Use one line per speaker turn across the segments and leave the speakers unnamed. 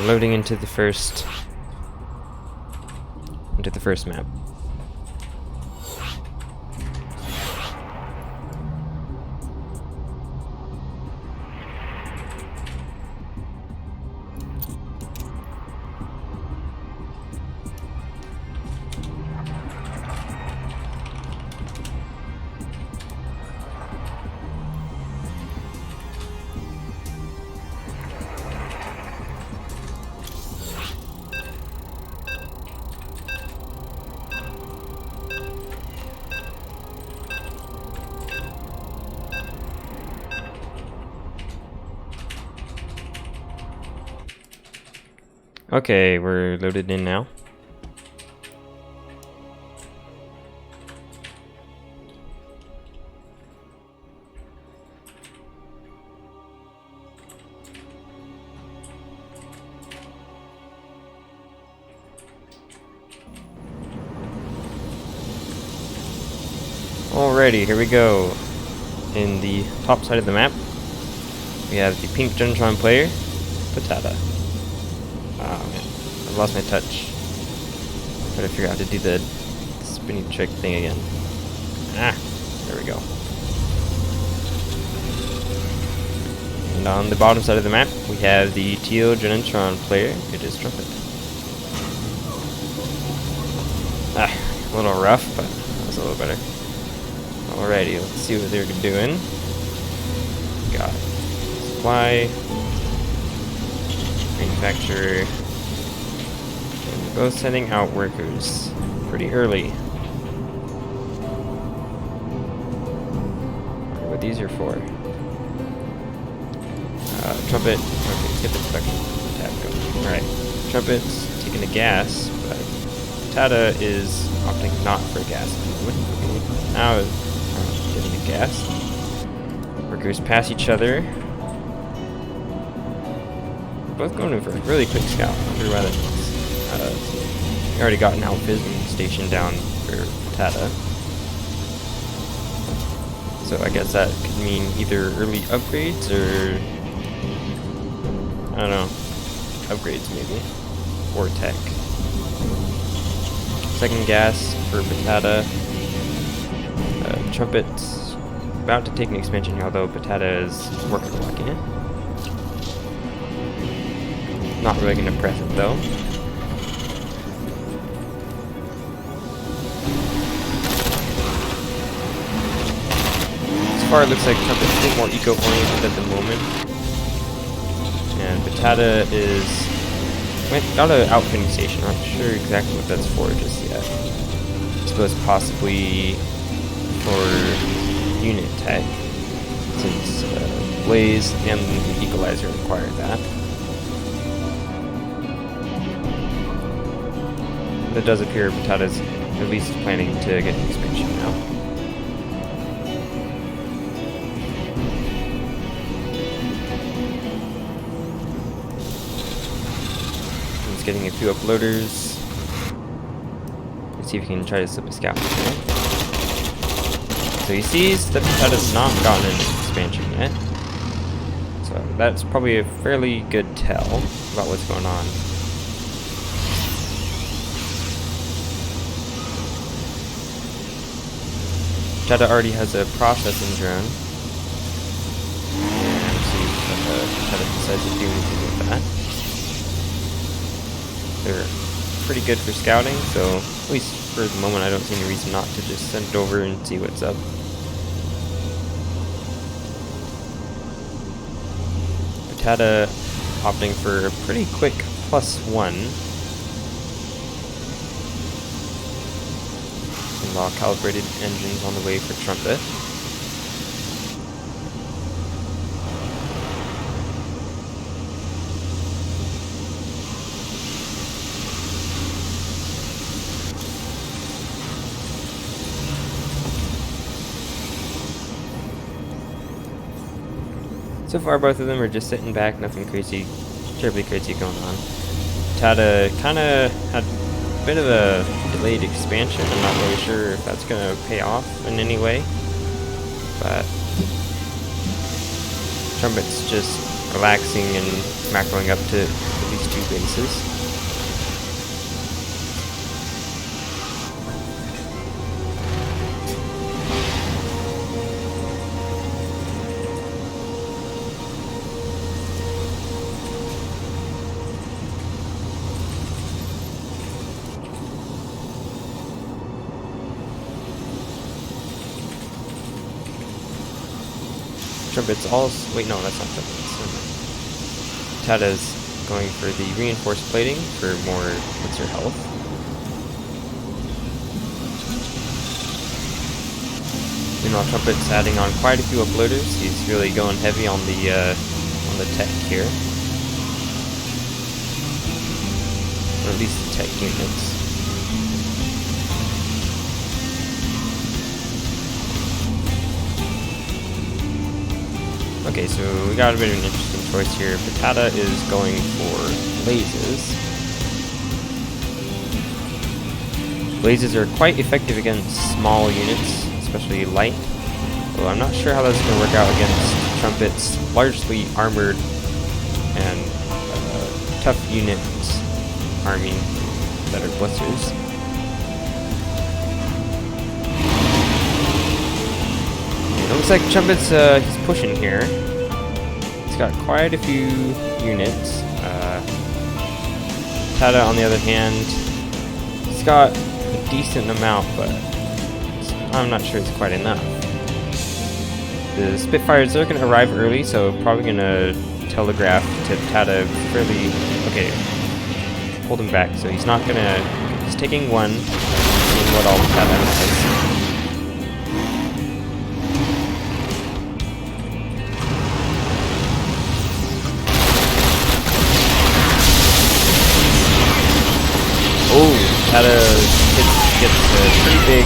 loading into the first map. Okay, we're loaded in now. Alrighty, here we go. In the top side of the map, we have the pink Tron player, Patata. Oh man, I lost my touch. Gotta figure out how to do the spinny trick thing again. Ah, there we go. And on the bottom side of the map, we have the teal Genin player. It is Trumpet. Ah, a little rough, but that was a little better. Alrighty, let's see what they're doing. Got supply, manufacturer, and we're both sending out workers pretty early. I wonder what these are for. Trumpet, okay, skip inspection. Tab go. Alright, Trumpet's taking a gas, but Tata is opting not for gas at the moment. Okay, now getting a gas. Workers pass each other. Both going in for a really quick scout. I wonder why that is. We already got an outfitting station down for Tata. So I guess that could mean either early upgrades or, I don't know, upgrades maybe, or tech. Second gas for Patata. Trumpet's about to take an expansion, although Patata is working blocking it. Not really going to press it though. So far it looks like Trumpet's a bit more eco-oriented at the moment. And Patata got an outfitting station. I'm not sure exactly what that's for just yet. I suppose possibly for unit tech, since Blaze and the Equalizer require that. It does appear Patata's at least planning to get an expansion now. He's getting a few uploaders. Let's see if he can try to slip a scout. So he sees that Patata's not gotten an expansion yet. So that's probably a fairly good tell about what's going on. Patata already has a processing drone. And see if Patata decides to do anything with that. They're pretty good for scouting, so at least for the moment I don't see any reason not to just send it over and see what's up. Patata opting for a pretty quick +1. And well-calibrated engines on the way for Trumpet. So far, both of them are just sitting back, nothing crazy, terribly crazy going on. Patata kind of had a bit of a delayed expansion. I'm not really sure if that's going to pay off in any way, but Trumpet's just relaxing and macroing up to these 2 bases. Trumpets also. Wait, no, that's not trumpets. Tata's going for the reinforced plating for more blitzer health. Meanwhile, Trumpet's adding on quite a few uploaders. He's really going heavy on the tech here, or at least the tech units. Okay, so we got a bit of an interesting choice here. Patata is going for blazes. Blazes are quite effective against small units, especially light. Although I'm not sure how that's going to work out against Trumpet's largely armored and tough units army that are blitzers. It looks like Trumpet's he's pushing here. He's got quite a few units. Tata, on the other hand, he's got a decent amount, but I'm not sure it's quite enough. The Spitfires are going to arrive early, so probably going to telegraph to Tata fairly. Okay, hold him back. So he's not going to. He's taking one, seeing what all Tata has. Oh, Tata gets a pretty big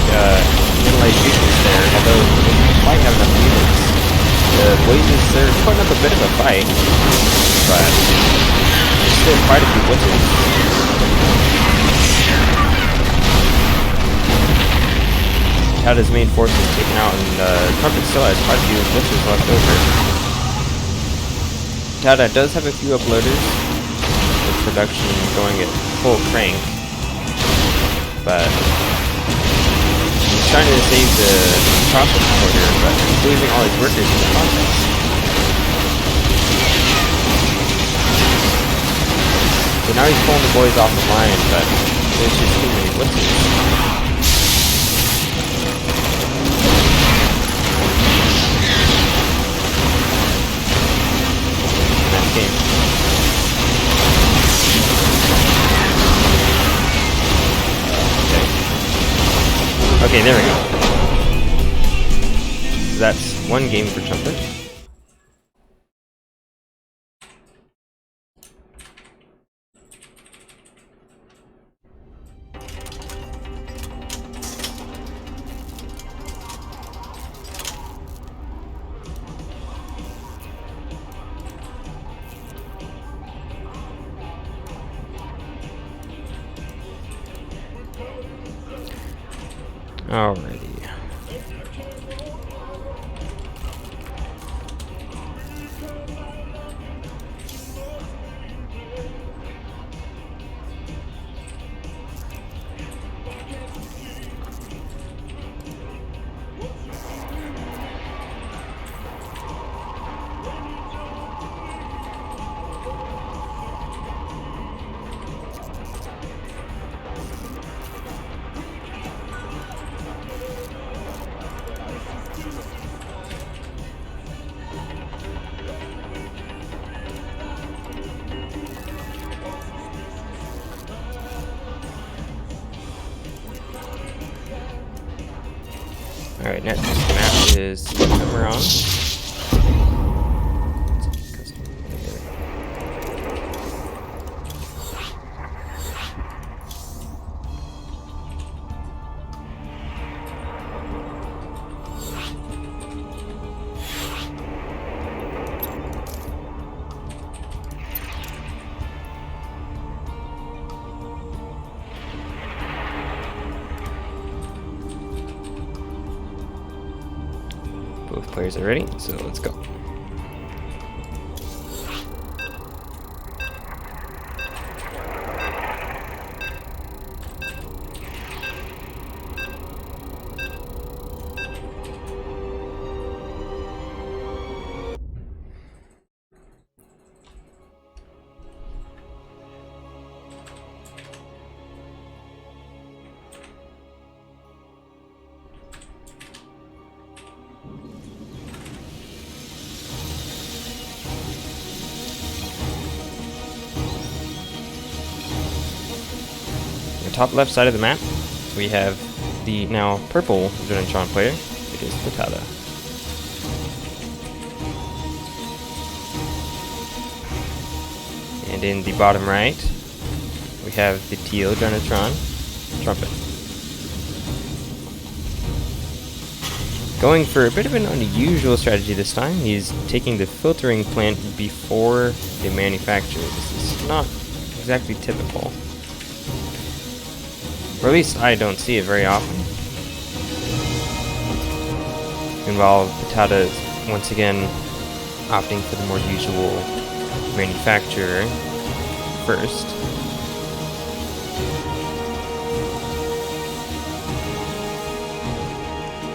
utilization there, although he doesn't quite have enough units. The Blazes, they're putting up a bit of a fight, but there's still quite a few blitzers. Tata's main force is taken out, and Trumpet still has quite a few blitzers left over. Tata does have a few uploaders, with production going at full crank. But he's trying to save the process order, but he's losing all his workers in the process. So now he's pulling the boys off the line, but there's just too many blitzers. Nice game. Okay, there we go. So that's one game for Trumpet. Alrighty. Alright, next map is Cimarron. Both players are ready, so let's go. the top left side of the map, we have the now purple Genin Tron player. It is Patata. And in the bottom right, we have the teal Genin Tron Trumpet. Going for a bit of an unusual strategy this time. He's taking the filtering plant before the manufacturer. This is not exactly typical. Or at least I don't see it very often. Meanwhile, Patata is once again opting for the more usual manufacturer first.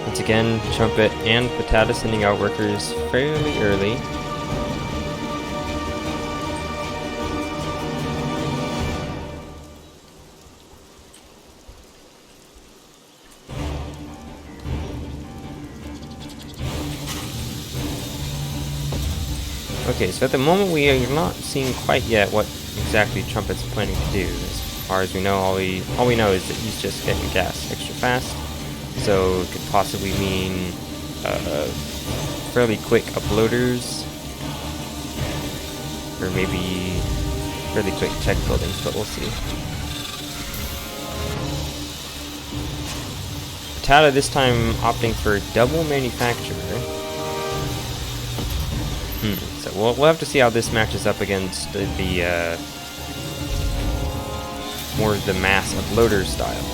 Once again, Trumpet and Patata sending out workers fairly early. Okay, so at the moment we are not seeing quite yet what exactly Trumpet's planning to do. As far as we know, all we know is that he's just getting gas extra fast. So it could possibly mean fairly quick uploaders, or maybe fairly quick tech buildings, but we'll see. Patata this time opting for double manufacturer. So we'll have to see how this matches up against the more the mass uploader style.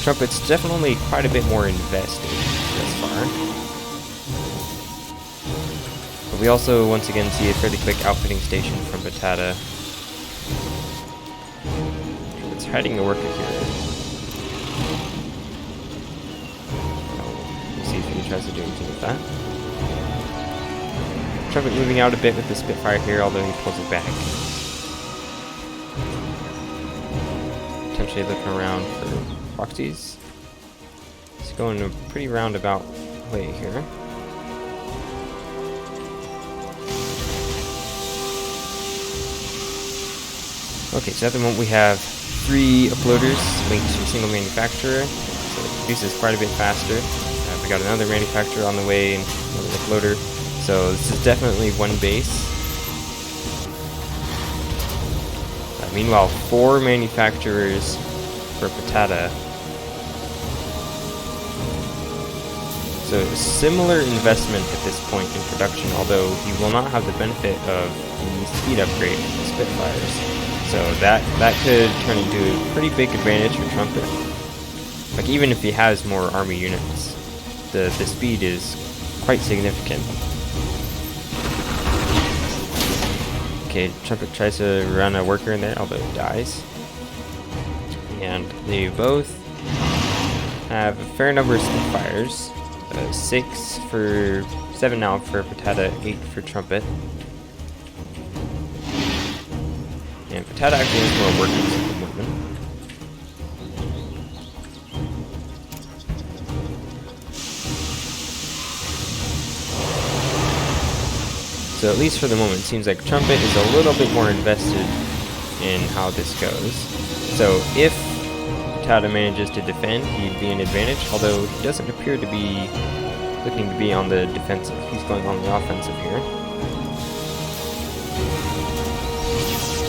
Trumpet's definitely quite a bit more invested thus far. But we also once again see a fairly quick outfitting station from Patata. Trumpet's hiding a worker here. We'll see if he tries to do anything with that. Trumpet moving out a bit with the Spitfire here, although he pulls it back. Potentially looking around for proxies. He's going a pretty roundabout way here. Okay, so at the moment we have 3 uploaders linked to a single manufacturer, so it produces quite a bit faster. We got another manufacturer on the way and another uploader. So this is definitely one base. Meanwhile, 4 manufacturers for Patata. So a similar investment at this point in production, although he will not have the benefit of the speed upgrade from the Spitfires. So that could turn into a pretty big advantage for Trumpet. Like even if he has more army units, the speed is quite significant. Okay, Trumpet tries to run a worker in there, although it dies. And they both have a fair number of Spitfires. 7 now for Patata, 8 for Trumpet. And Patata actually has more workers at the moment. So at least for the moment, it seems like Trumpet is a little bit more invested in how this goes. So if Patata manages to defend, he'd be an advantage, although he doesn't appear to be looking to be on the defensive. He's going on the offensive here.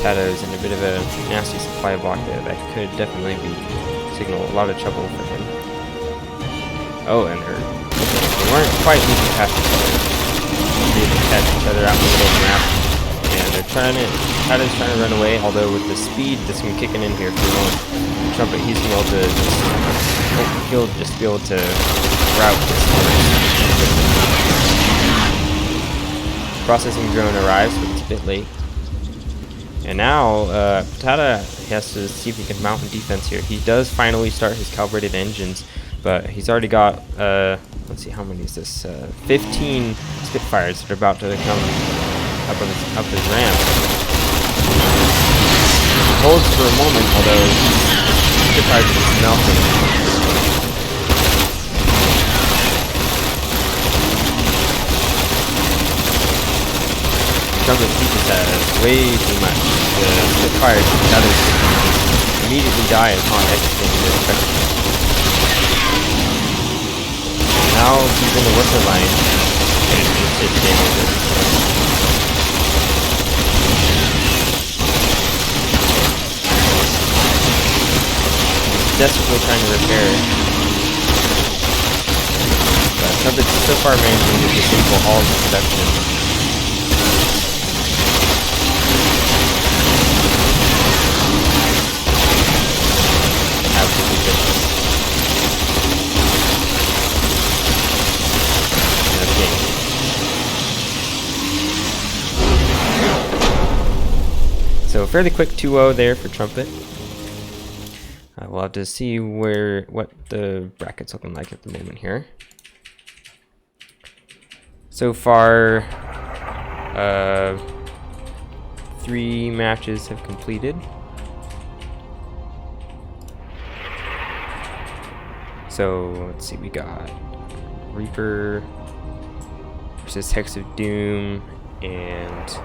Patata is in a bit of a nasty supply block there. That could definitely signal a lot of trouble for him. Oh, and they weren't quite moving past each other. They catch each other out in the middle of the map, and Patata's trying to run away, although with the speed that's been kicking in here for the moment, Trumpet, he's going to be able to he'll just be able to route this. Processing drone arrives, but it's a bit late. And now Patata has to see if he can mount in defense here. He does finally start his calibrated engines, but he's already got let's see, how many is this? 15 Spitfires that are about to come up his ramp. He holds for a moment, although Spitfires are just melting. Trumpet, he just has way too much. The Spitfires, the others, immediately die upon exiting the spectrum. Now he's in the worker line, and it's game over. He's desperately trying to repair. But Trumpet's so far managing to disable all of the production. Absolutely vicious. So fairly quick 2-0 there for Trumpet. We'll have to see what the bracket's looking like at the moment here. So far, 3 matches have completed. So let's see, we got Reaper versus Hex of Doom and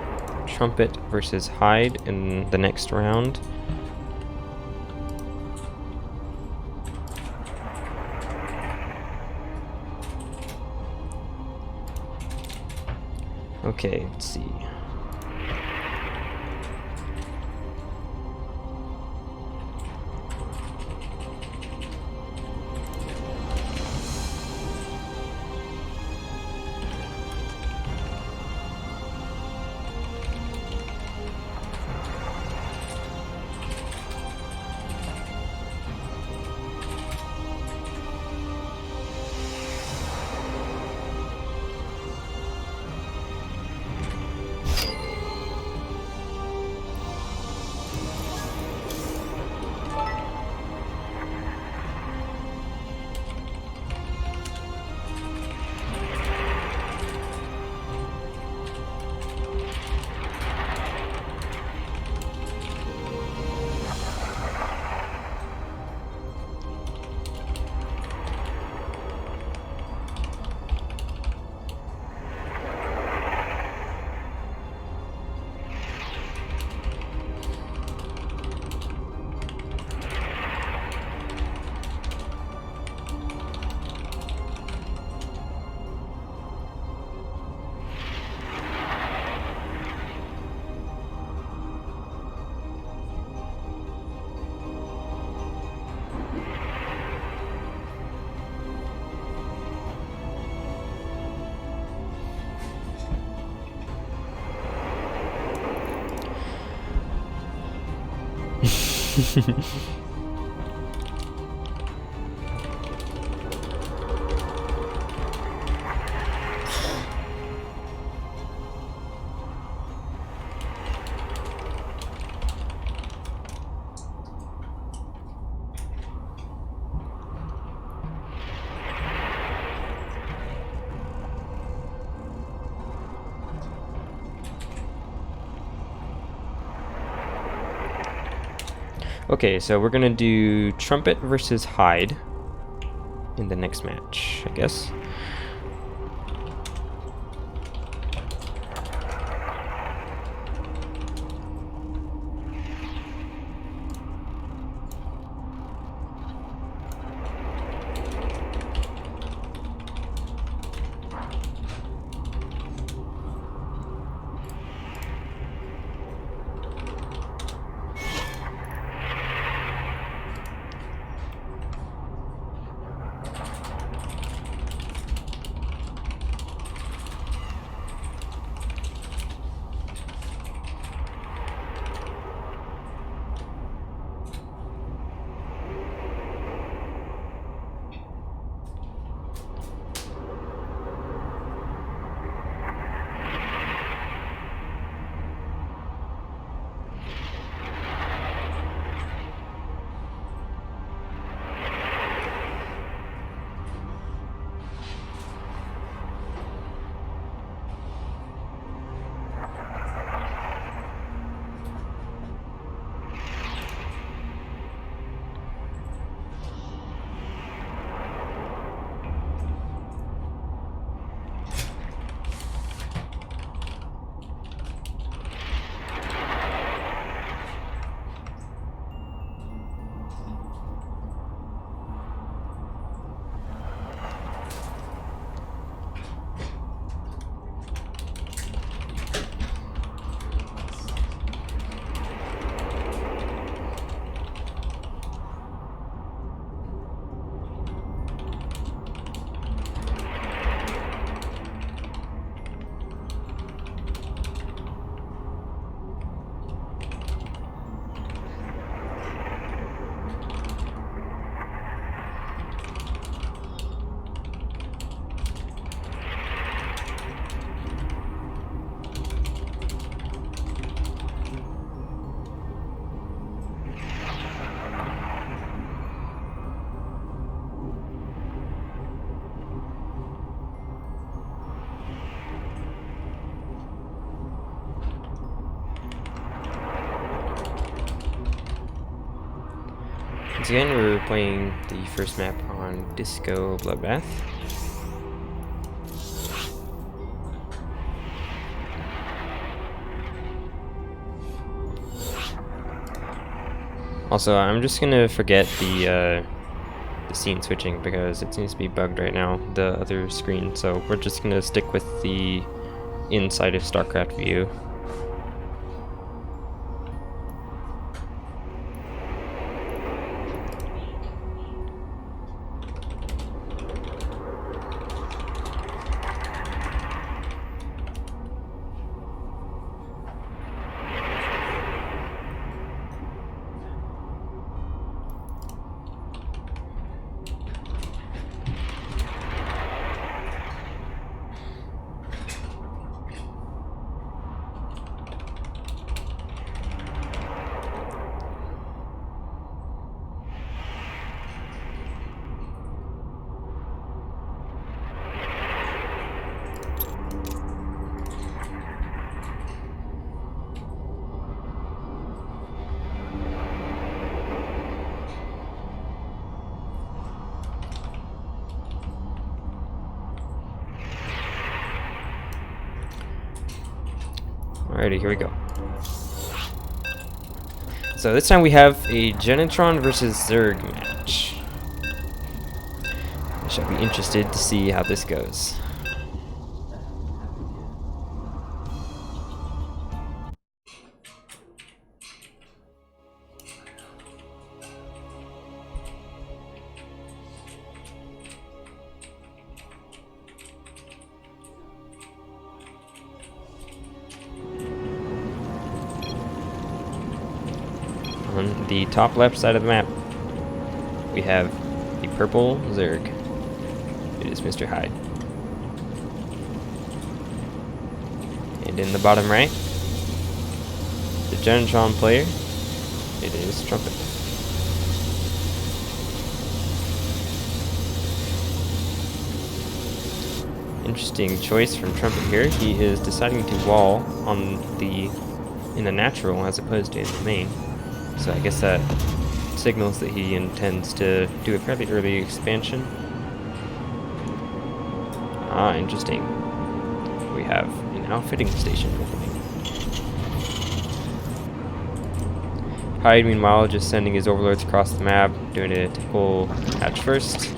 Trumpet versus Hyde in the next round. Okay, let's see. Okay, so we're gonna do Trumpet versus Hyde in the next match, I guess. once again, we're playing the first map on Disco Bloodbath. Also, I'm just gonna forget the scene switching because it seems to be bugged right now, the other screen. So we're just gonna stick with the inside of StarCraft view. Alrighty, here we go. So this time we have a Genin versus Zerg match. I shall be interested to see how this goes. On the top left side of the map, we have the purple Zerg. It is Mr. Hyde. And in the bottom right, the Genin player, it is Trumpet. Interesting choice from Trumpet here. He is deciding to wall in the natural as opposed to in the main. So I guess that signals that he intends to do a fairly early expansion. Ah, interesting. We have an outfitting station opening. Hyde, meanwhile, just sending his overlords across the map, doing a typical hatch first.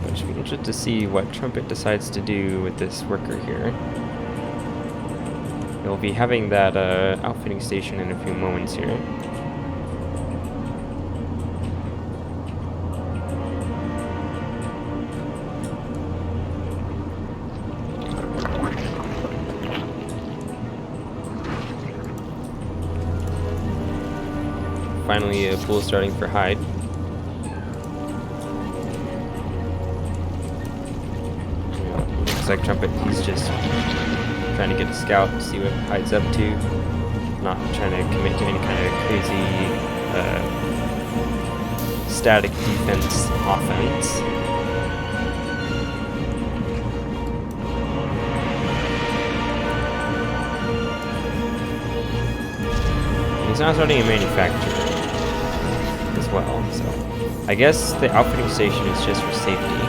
But I should be interested to see what Trumpet decides to do with this worker here. We'll be having that outfitting station in a few moments here. Finally, a pool starting for Hyde. Looks like Trumpet, he's just trying to get a scout, see what Hyde's up to. Not trying to commit to any kind of crazy static defense offense. And he's not starting a manufacturer as well, so I guess the outfitting station is just for safety.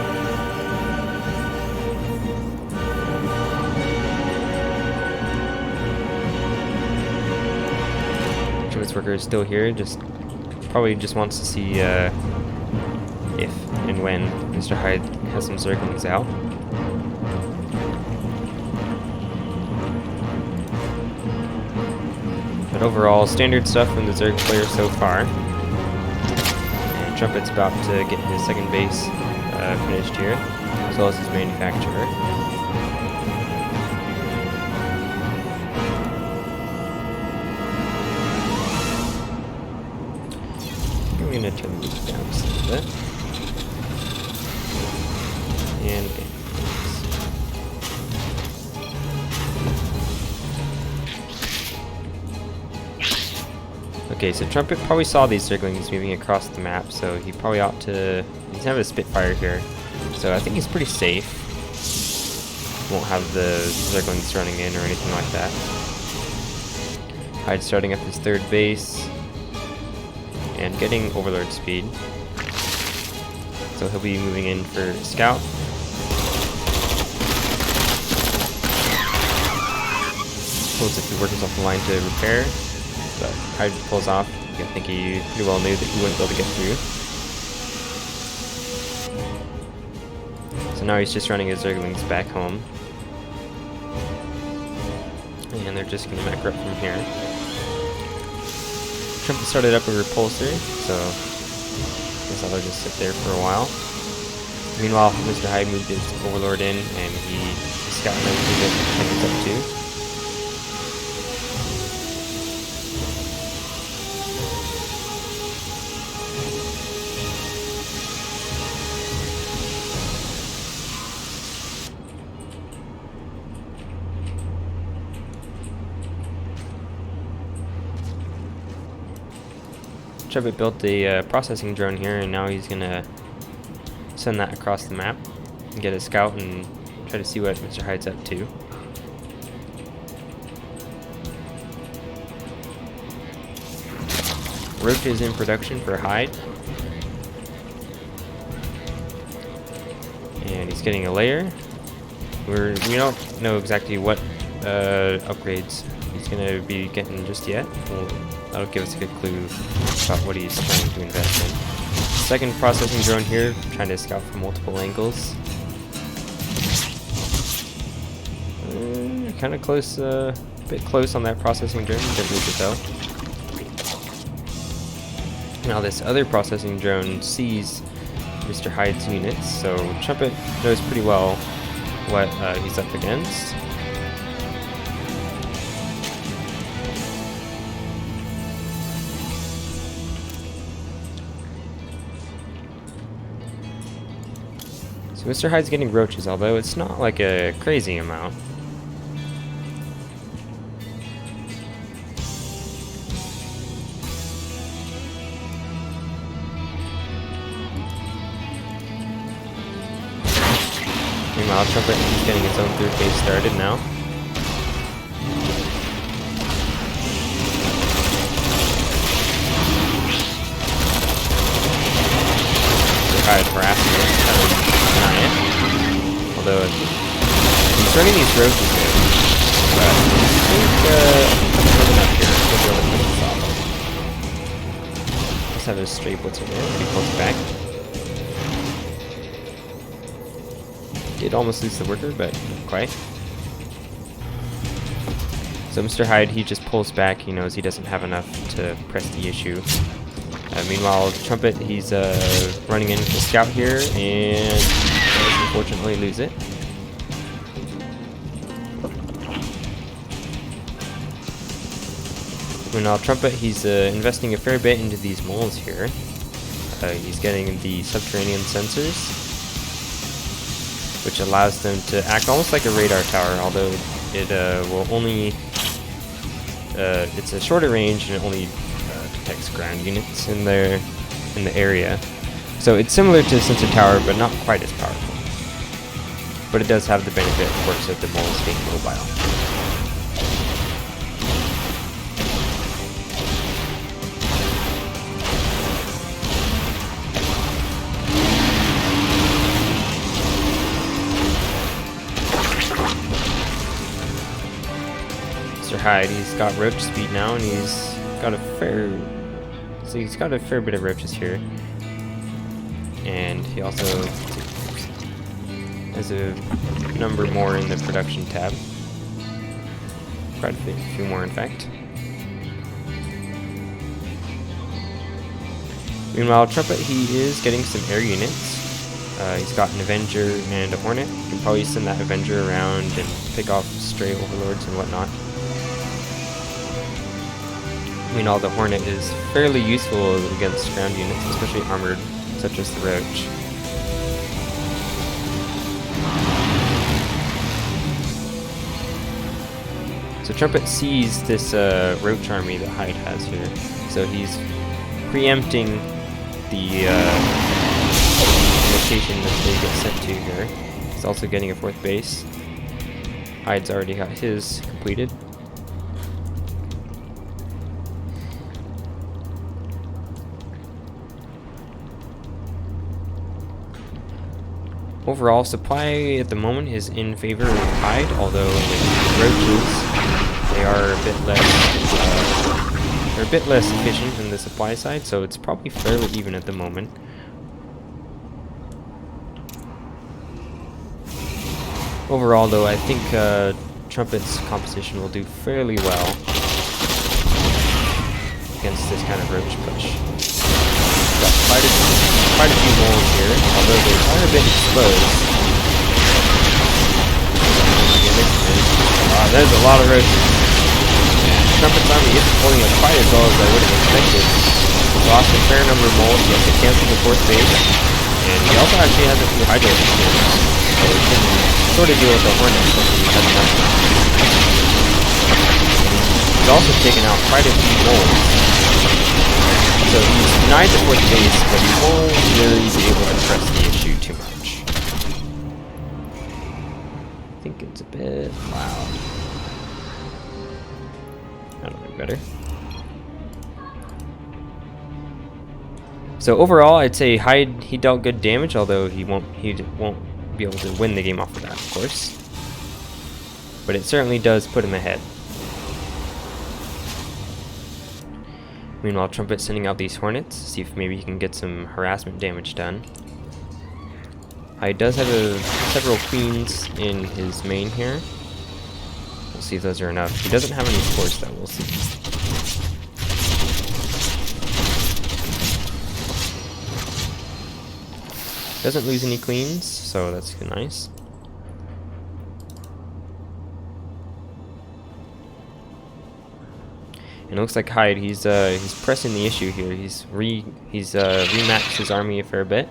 Worker is still here, probably just wants to see if and when Mr. Hyde has some Zerglings out. But overall, standard stuff from the Zerg player so far. And Trumpet's about to get his second base finished here, as well as his manufacturer. I'm going to turn the music down just a little bit. And okay, so Trumpet probably saw these Zerglings moving across the map, so he probably ought to... He's having a Spitfire here, so I think he's pretty safe. Won't have the Zerglings running in or anything like that. Hyde starting up his third base and getting Overlord speed. So he'll be moving in for Scout. Pulls a few workers off the line to repair, but Hyde pulls off. I think he pretty well knew that he wouldn't be able to get through. So now he's just running his Zerglings back home. And they're just going to macro up from here. Trump started up a repulsor, so I guess I'll just sit there for a while. Meanwhile, Mr. Hyde moved his Overlord in, and he's scouting everything that Trump is up to. Trumpet built a processing drone here, and now he's gonna send that across the map and get a scout and try to see what Mr. Hyde's up to. Roach is in production for Hyde, and he's getting a layer. We don't know exactly what upgrades he's gonna be getting just yet. That'll give us a good clue about what he's trying to invest in. Second processing drone here, trying to scout from multiple angles. Kind of close, a bit close on that processing drone, didn't lose it though. Now this other processing drone sees Mr. Hyde's units, so Trumpet knows pretty well what he's up against. So Mr. Hyde's getting roaches, although it's not like a crazy amount. Meanwhile, Trumpet is getting its own third base started now. Mr. Hyde harassing it. Although he's running these roaches here, but I think I'm good enough here to be able to finish this off. Let's have a stray blitzer there, but he pulls back. Did almost lose the worker, but not quite. So Mr. Hyde, he just pulls back. He knows he doesn't have enough to press the issue. Meanwhile, Trumpet, he's running in for Scout here, and does unfortunately lose it. Meanwhile, Trumpet, he's investing a fair bit into these moles here. He's getting the subterranean sensors, which allows them to act almost like a radar tower, although it will only... it's a shorter range, and it only detects ground units in the area. So it's similar to a sensor tower, but not quite as powerful. But it does have the benefit, of course, of the moles being mobile. Mr. Hyde, he's got roach speed now, and he's got a fair bit of roaches here, and he also has a number more in the production tab, quite a few more in fact. Meanwhile, Trumpet, he is getting some air units. He's got an Avenger and a Hornet. You can probably send that Avenger around and pick off stray Overlords and whatnot. Meanwhile, the Hornet is fairly useful against ground units, especially armored, such as the Roach. So Trumpet sees this Roach army that Hyde has here, so he's preempting the location that they get sent to here. He's also getting a fourth base. Hyde's already got his completed. Overall, supply at the moment is in favor of Hyde, although with roaches, they are a bit less, they're a bit less efficient than the supply side, so it's probably fairly even at the moment. Overall, though, I think Trumpet's composition will do fairly well against this kind of roach push. Got quite a few moles here, although they are a bit exposed. There's a lot of roaches. Trumpet's army isn't holding up quite as well as I would have expected. He lost a fair number of moles, he has to cancel the fourth base, and he also actually has a few hydro skills, so he can sort of deal with the hornets once he has enough. He's also taken out quite a few moles. So he's denied the fourth base, but he won't really be able to press the issue too much. I think it's a bit loud. That'll be better. So overall, I'd say Hyde, he dealt good damage, although he won't be able to win the game off of that, of course. But it certainly does put him ahead. Meanwhile, Trumpet's sending out these hornets, see if maybe he can get some harassment damage done. He does have several queens in his main here. We'll see if those are enough. He doesn't have any force though, we'll see. Doesn't lose any queens, so that's nice. And it looks like Hyde, he's pressing the issue here. He's remaxed his army a fair bit.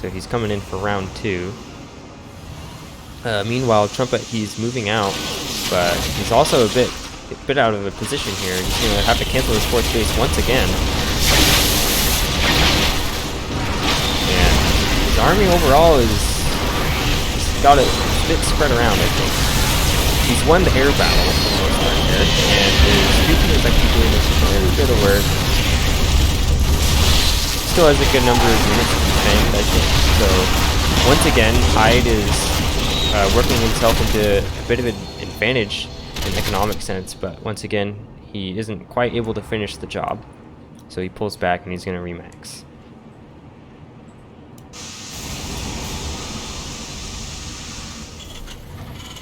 So he's coming in for round 2. Meanwhile, Trumpet, he's moving out, but he's also a bit out of a position here. He's gonna have to cancel his fourth base once again. And his army overall he's got it a bit spread around, I think. He's won the air battle for the most part here, and his trooper is actually doing a fairly bit of work. Still has a good number of units to defend, I think. So once again, Hyde is working himself into a bit of an advantage in economic sense, but once again, he isn't quite able to finish the job. So he pulls back and he's going to remax.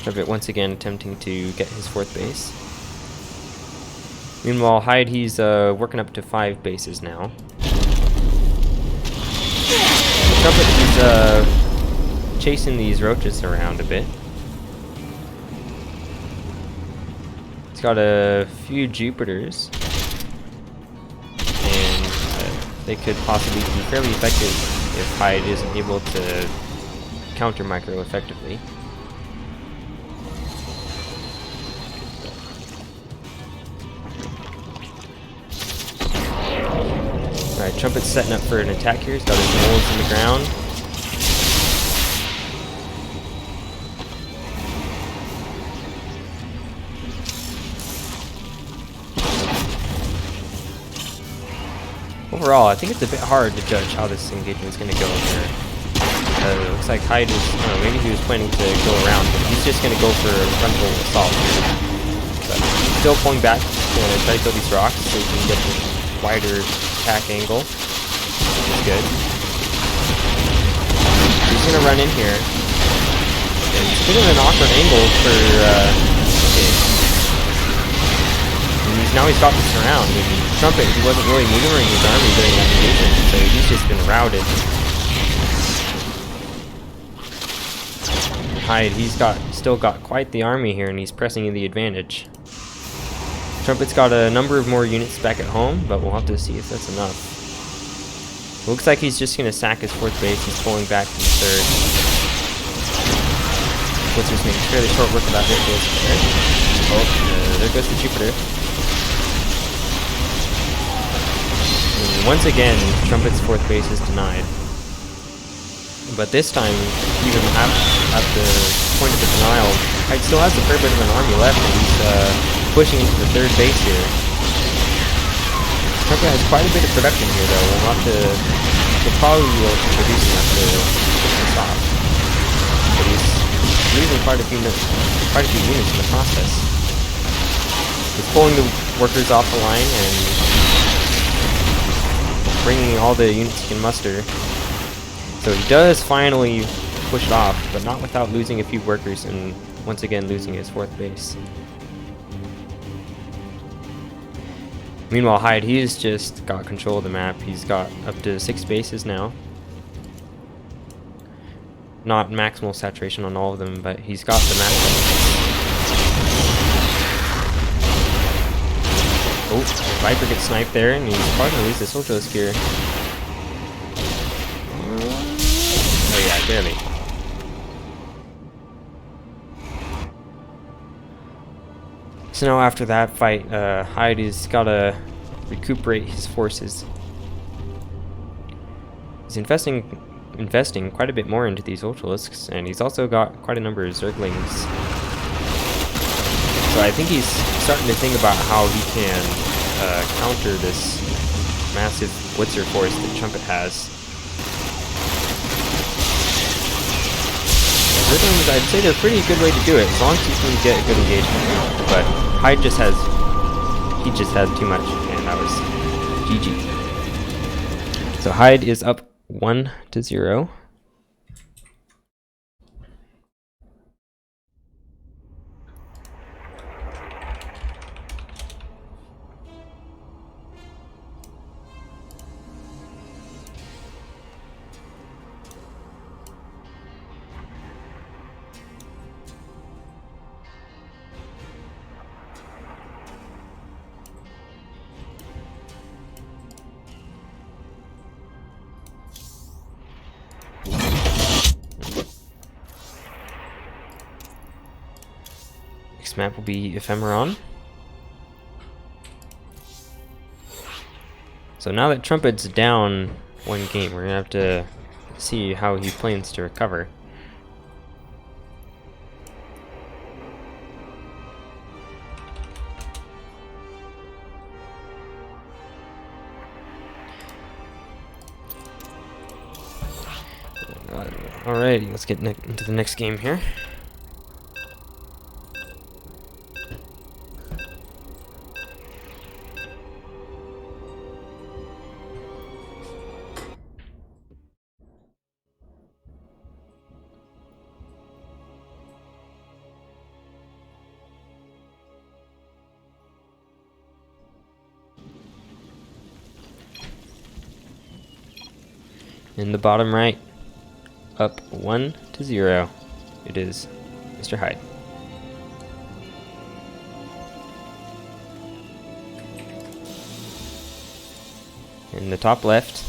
Trumpet once again attempting to get his fourth base. Meanwhile, Hyde, he's working up to 5 bases now. Trumpet, he's chasing these roaches around a bit. He's got a few Jupiters, and they could possibly be fairly effective if Hyde isn't able to counter micro effectively. Alright, Trumpet's setting up for an attack here. He's got his moles in the ground. Overall, I think it's a bit hard to judge how this engagement is going to go here. It looks like Hyde is, I don't know, maybe he was planning to go around, but he's just going to go for a frontal assault here. But still pulling back, going to try to kill these rocks so he can get the wider attack angle. That's good. He's going to run in here. And it's a bit of an awkward angle for, okay. Now he's got the surround. I mean, Trumpet, he wasn't really maneuvering his army during that engagement, so he's just been routed. Hyde, he's still got quite the army here, and he's pressing the advantage. Trumpet's got a number of more units back at home, but we'll have to see if that's enough. Looks like he's just going to sack his fourth base. He's pulling back from the third. What's his name? Fairly short work of that hit base there. Oh, there goes the Jupiter. And once again, Trumpet's fourth base is denied. But this time, even at the point of the denial, Hyde still has a fair bit of an army left, and he's pushing into the third base here. Trumpet has quite a bit of production here, though. We'll have to It probably will introduce enough to push this off. But he's losing quite a few units in the process. He's pulling the workers off the line and bringing all the units he can muster. So he does finally push it off, but not without losing a few workers and once again losing his 4th base. Meanwhile, Hyde, he's just got control of the map. He's got up to 6 bases now. Not maximal saturation on all of them, but he's got the maximum. Oh, Viper gets sniped there, and he's probably going to lose the Socialist here. Oh yeah, barely. So now after that fight, Hyde has got to recuperate his forces. He's investing quite a bit more into these Ultralisks, and he's also got quite a number of Zerglings. So I think he's starting to think about how he can counter this massive blitzer force that Trumpet has. Zerglings, I'd say they're a pretty good way to do it, as long as you can get a good engagement. But Hyde just has too much, and that was GG. So Hyde is up 1-0. Next map will be Ephemeron. So now that Trumpet's down 1 game, we're gonna have to see how he plans to recover. Alrighty, let's get into the next game here. In the bottom right, up 1-0, it is Mr. Hyde. In the top left,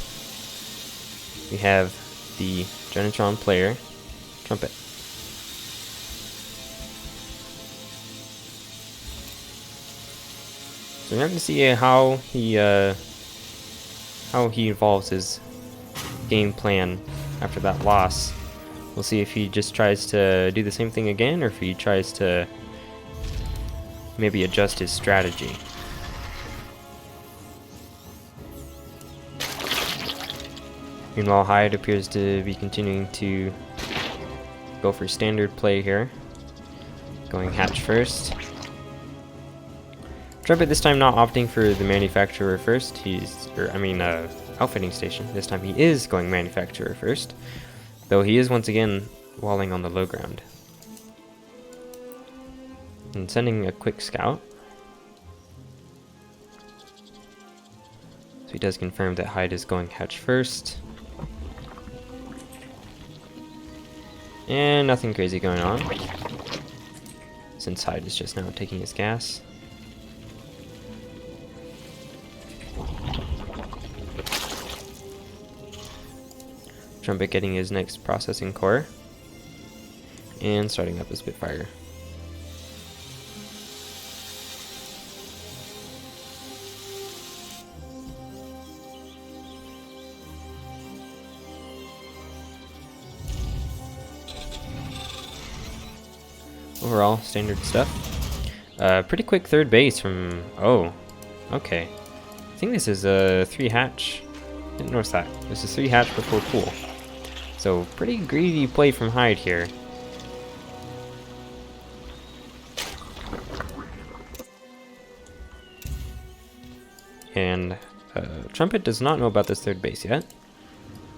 we have the Genin player, Trumpet. So we're going to see how he evolves his game plan after that loss. We'll see if he just tries to do the same thing again, or if he tries to maybe adjust his strategy. Meanwhile, Hyde appears to be continuing to go for standard play here, going hatch first. Trumpet this time not opting for the manufacturer first. Outfitting station. This time he is going manufacturer first, though he is once again walling on the low ground. And sending a quick scout. So he does confirm that Hyde is going hatch first. And nothing crazy going on, since Hyde is just now taking his gas. Trumpet getting his next processing core and starting up his Spitfire. Overall, standard stuff. Pretty quick 3rd base from... Oh, okay. I think this is a 3 hatch Didn't notice that. This is 3 hatch before pool. So pretty greedy play from Hyde here. And Trumpet does not know about this 3rd base yet.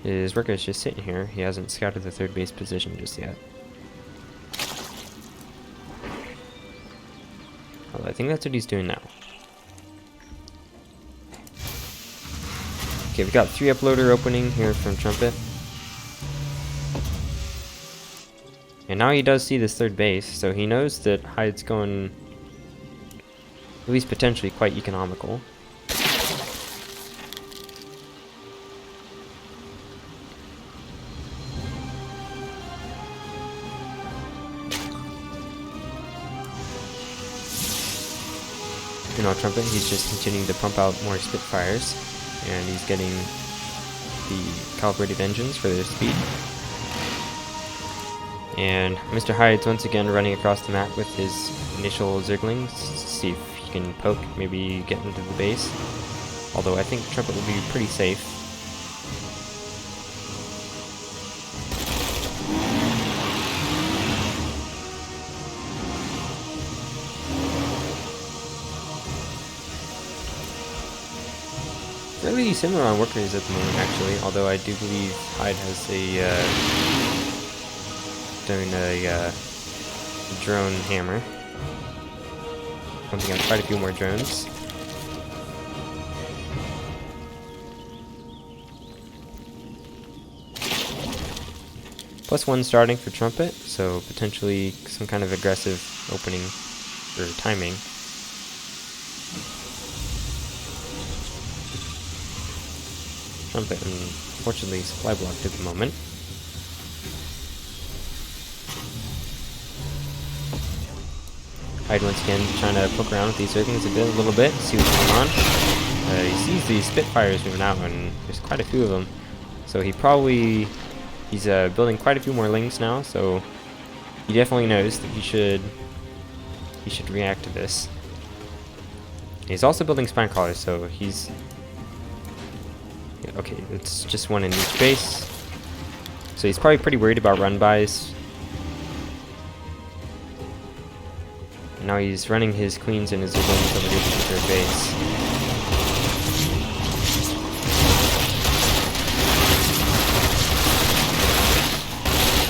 His worker is just sitting here. He hasn't scouted the 3rd base position just yet. Well, I think that's what he's doing now. Okay, we got 3 uploader opening here from Trumpet. And now he does see this 3rd base, so he knows that Hyde's going at least potentially quite economical. You know, Trumpet, he's just continuing to pump out more Spitfires, and he's getting the calibrated engines for their speed. And Mr. Hyde's once again running across the map with his initial Zerglings to see if he can poke, maybe get into the base. Although I think Trumpet will be pretty safe. Really similar on workers at the moment, actually, although I do believe Hyde has doing a drone hammer. Pumping out quite a few more drones. +1 starting for Trumpet, so potentially some kind of aggressive opening or timing. Trumpet, unfortunately, supply blocked at the moment. Hyde once again trying to poke around with these Zerglings a little bit, see what's going on. He sees these Spitfires moving out, and there's quite a few of them. So he's building quite a few more Lings now. So he definitely knows that he should react to this. He's also building Spine Crawlers, so he's okay. It's just 1 in each base, so he's probably pretty worried about run buys. Now he's running his Queens and his Zerglings over here to the 3rd base.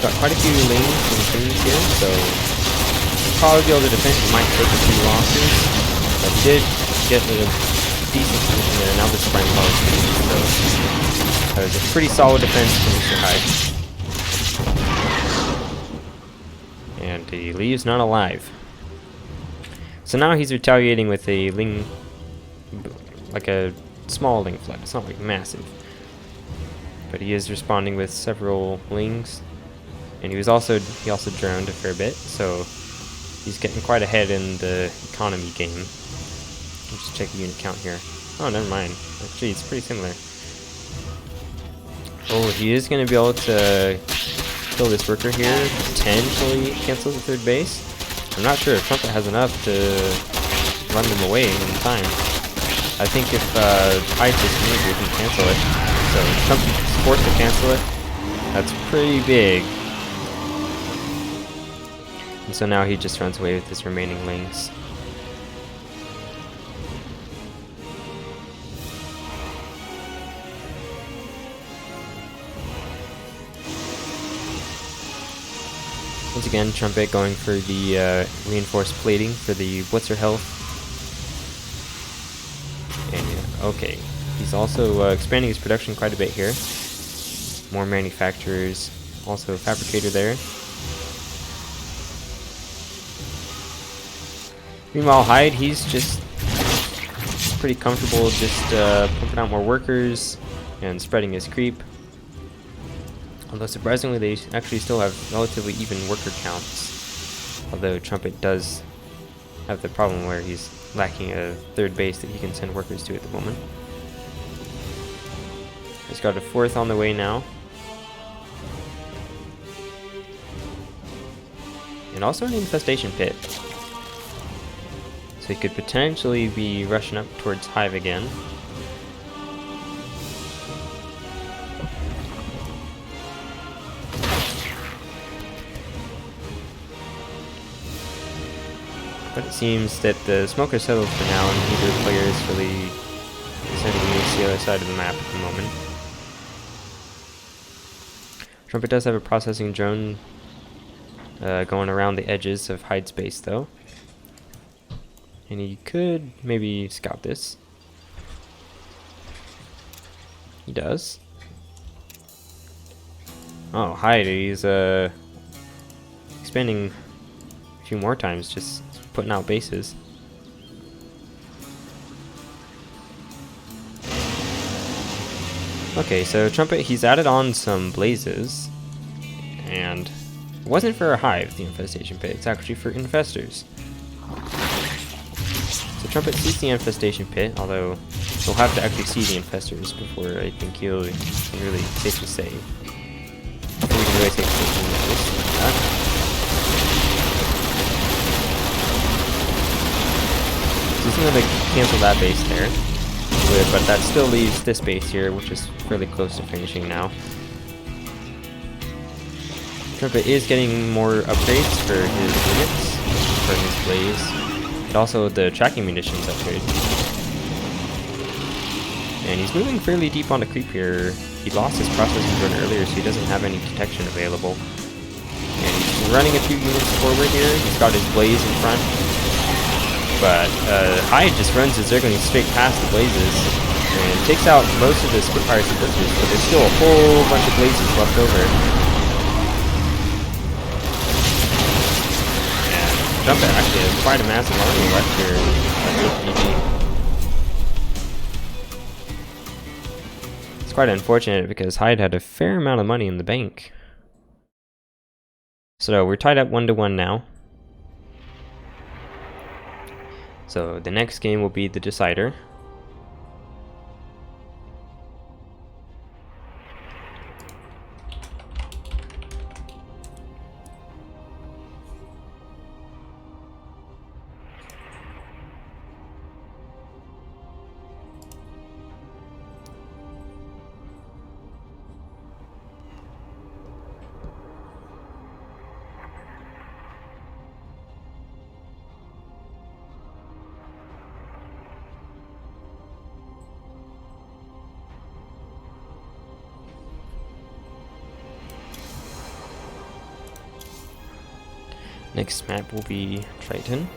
Got quite a few Lings and Queens here, so he'll probably be able to defend. He might take a few losses, but he did get a decent position there. Now the Spine Claw is finished, so that was a pretty solid defense from Mr. Hyde. And he leaves not alive. So now he's retaliating with a Ling, like a small Ling flood. It's not like massive, but he is responding with several Lings, and he also droned a fair bit, so he's getting quite ahead in the economy game. Let's just check the unit count here. Oh, never mind. Actually, it's pretty similar. Oh, he is going to be able to kill this worker here, potentially cancel the 3rd base. I'm not sure if Trumpet has enough to run them away in time. I think if Hyde just moves, we can cancel it. So Trumpet's forced to cancel it. That's pretty big. And so now he just runs away with his remaining Lings. Once again, Trumpet going for the reinforced plating for the Blitzer health. And okay, he's also expanding his production quite a bit here. More manufacturers, also a fabricator there. Meanwhile, Hyde, he's just pretty comfortable just pumping out more workers and spreading his creep. Although surprisingly, they actually still have relatively even worker counts. Although Trumpet does have the problem where he's lacking a 3rd base that he can send workers to at the moment. He's got a 4th on the way now. And also an infestation pit. So he could potentially be rushing up towards Hive again. But it seems that the smoke is settled for now, and neither player is really deciding to move to the other side of the map at the moment. Trumpet does have a processing drone going around the edges of hide space, though. And he could maybe scout this. He does. Oh, hide. He's expanding a few more times, just putting out bases. Okay, so Trumpet, he's added on some blazes, and it wasn't for a hive, the infestation pit, it's actually for infestors. So Trumpet sees the infestation pit, although he'll have to actually see the infestors before I think he'll really safe to say. I think we can really take safety measures like that. So he's going to cancel that base there. But that still leaves this base here, which is fairly close to finishing now. Trumpet is getting more upgrades for his units, for his blaze, and also the tracking munitions upgrade. And he's moving fairly deep on the creep here. He lost his processing drone earlier, so he doesn't have any detection available. And he's running a few units forward here. He's got his blaze in front. But Hyde just runs his Zerglings straight past the blazes and takes out most of the Spitfires and Blitzers, but there's still a whole bunch of blazes left over. And Trumpet actually has quite a massive army left here at GG. It's quite unfortunate because Hyde had a fair amount of money in the bank. So we're tied up 1-1 now. So the next game will be the decider. Next map will be Triton.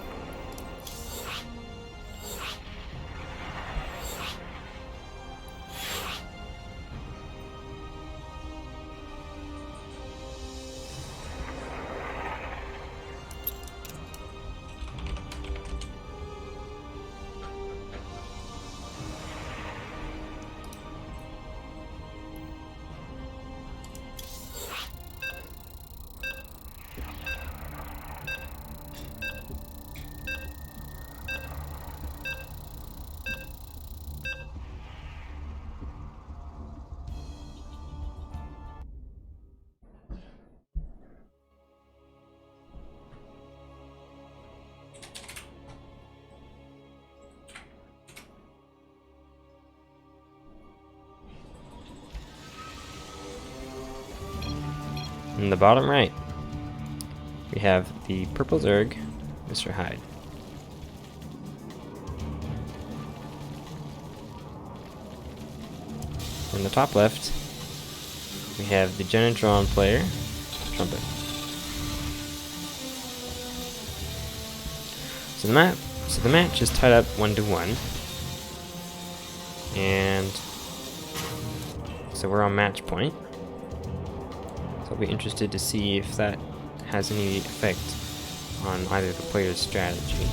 In the bottom right, we have the purple Zerg, Mr. Hyde. In the top left, we have the Genin Tron player, Trumpet. So the match is tied up 1-1, and so we're on match point. I'll be interested to see if that has any effect on either the player's strategy.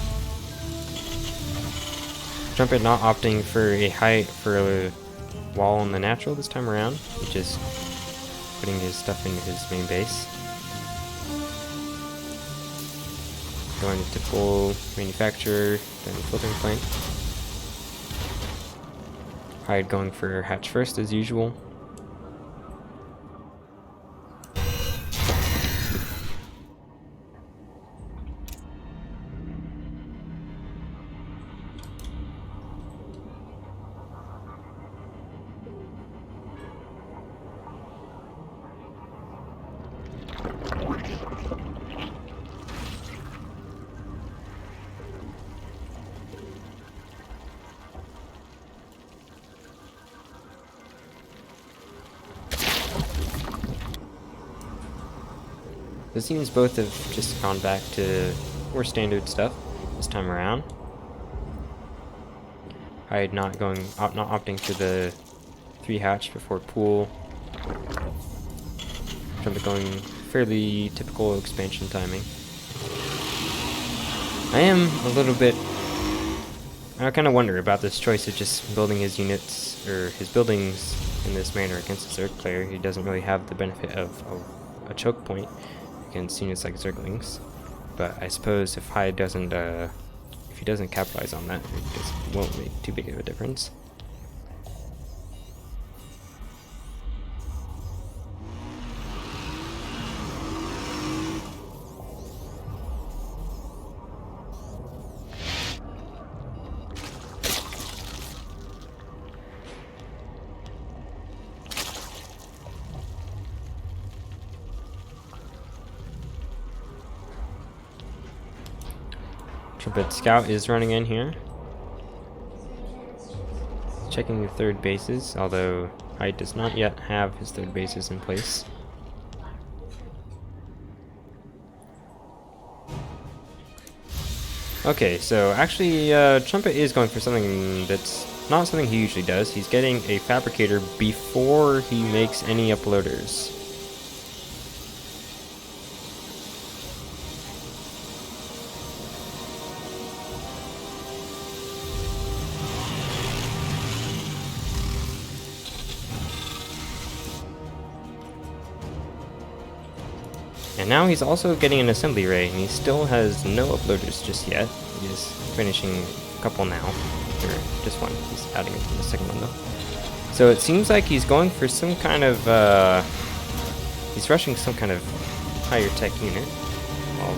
Trumpet not opting for a wall on the natural this time around, which is putting his stuff into his main base. Going into full manufacturer, then filtering plant. Hyde going for hatch first as usual. it seems both have just gone back to more standard stuff this time around. Hyde not opting for the 3 hatch before pool. Trumpet going fairly typical expansion timing. I am a little bit... I kind of wonder about this choice of just building his units, or his buildings in this manner against a Zerg player. He doesn't really have the benefit of a choke point against units like Zerglings. But I suppose if Hyde doesn't, if he doesn't capitalize on that, it won't make too big of a difference. Trumpet Scout is running in here. Checking the 3rd bases, although Hyde does not yet have his 3rd bases in place. Okay, so actually Trumpet is going for something that's not something he usually does. He's getting a Fabricator before he makes any uploaders. And now he's also getting an assembly array, and he still has no uploaders just yet. He is finishing a couple now, or just one. He's adding it from the 2nd one though. So it seems like he's going for some kind of, he's rushing some kind of higher tech unit. I'll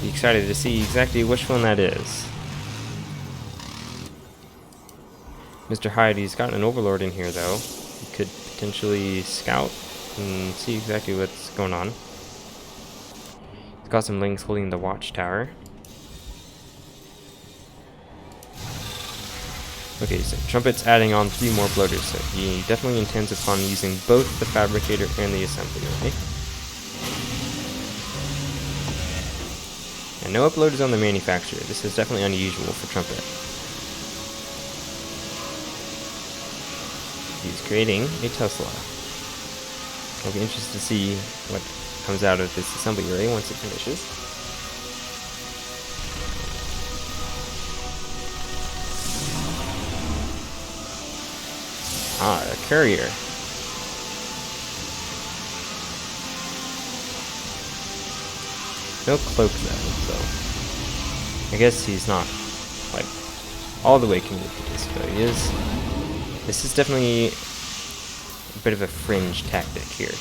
be excited to see exactly which one that is. Mr. Hyde, he's got an Overlord in here though. He could potentially scout and see exactly what's going on. He's got some Lings holding the watchtower. Okay, so Trumpet's adding on 3 more bloaters, so he definitely intends upon using both the Fabricator and the assembly array. And no uploaders on the manufacturer. This is definitely unusual for Trumpet. He's creating a Tesla. I'll be interested to see what comes out of this assembly array once it finishes. Ah, a courier. No cloak though, so I guess he's not like all the way committed to this, but he is. This is definitely a bit of a fringe tactic here.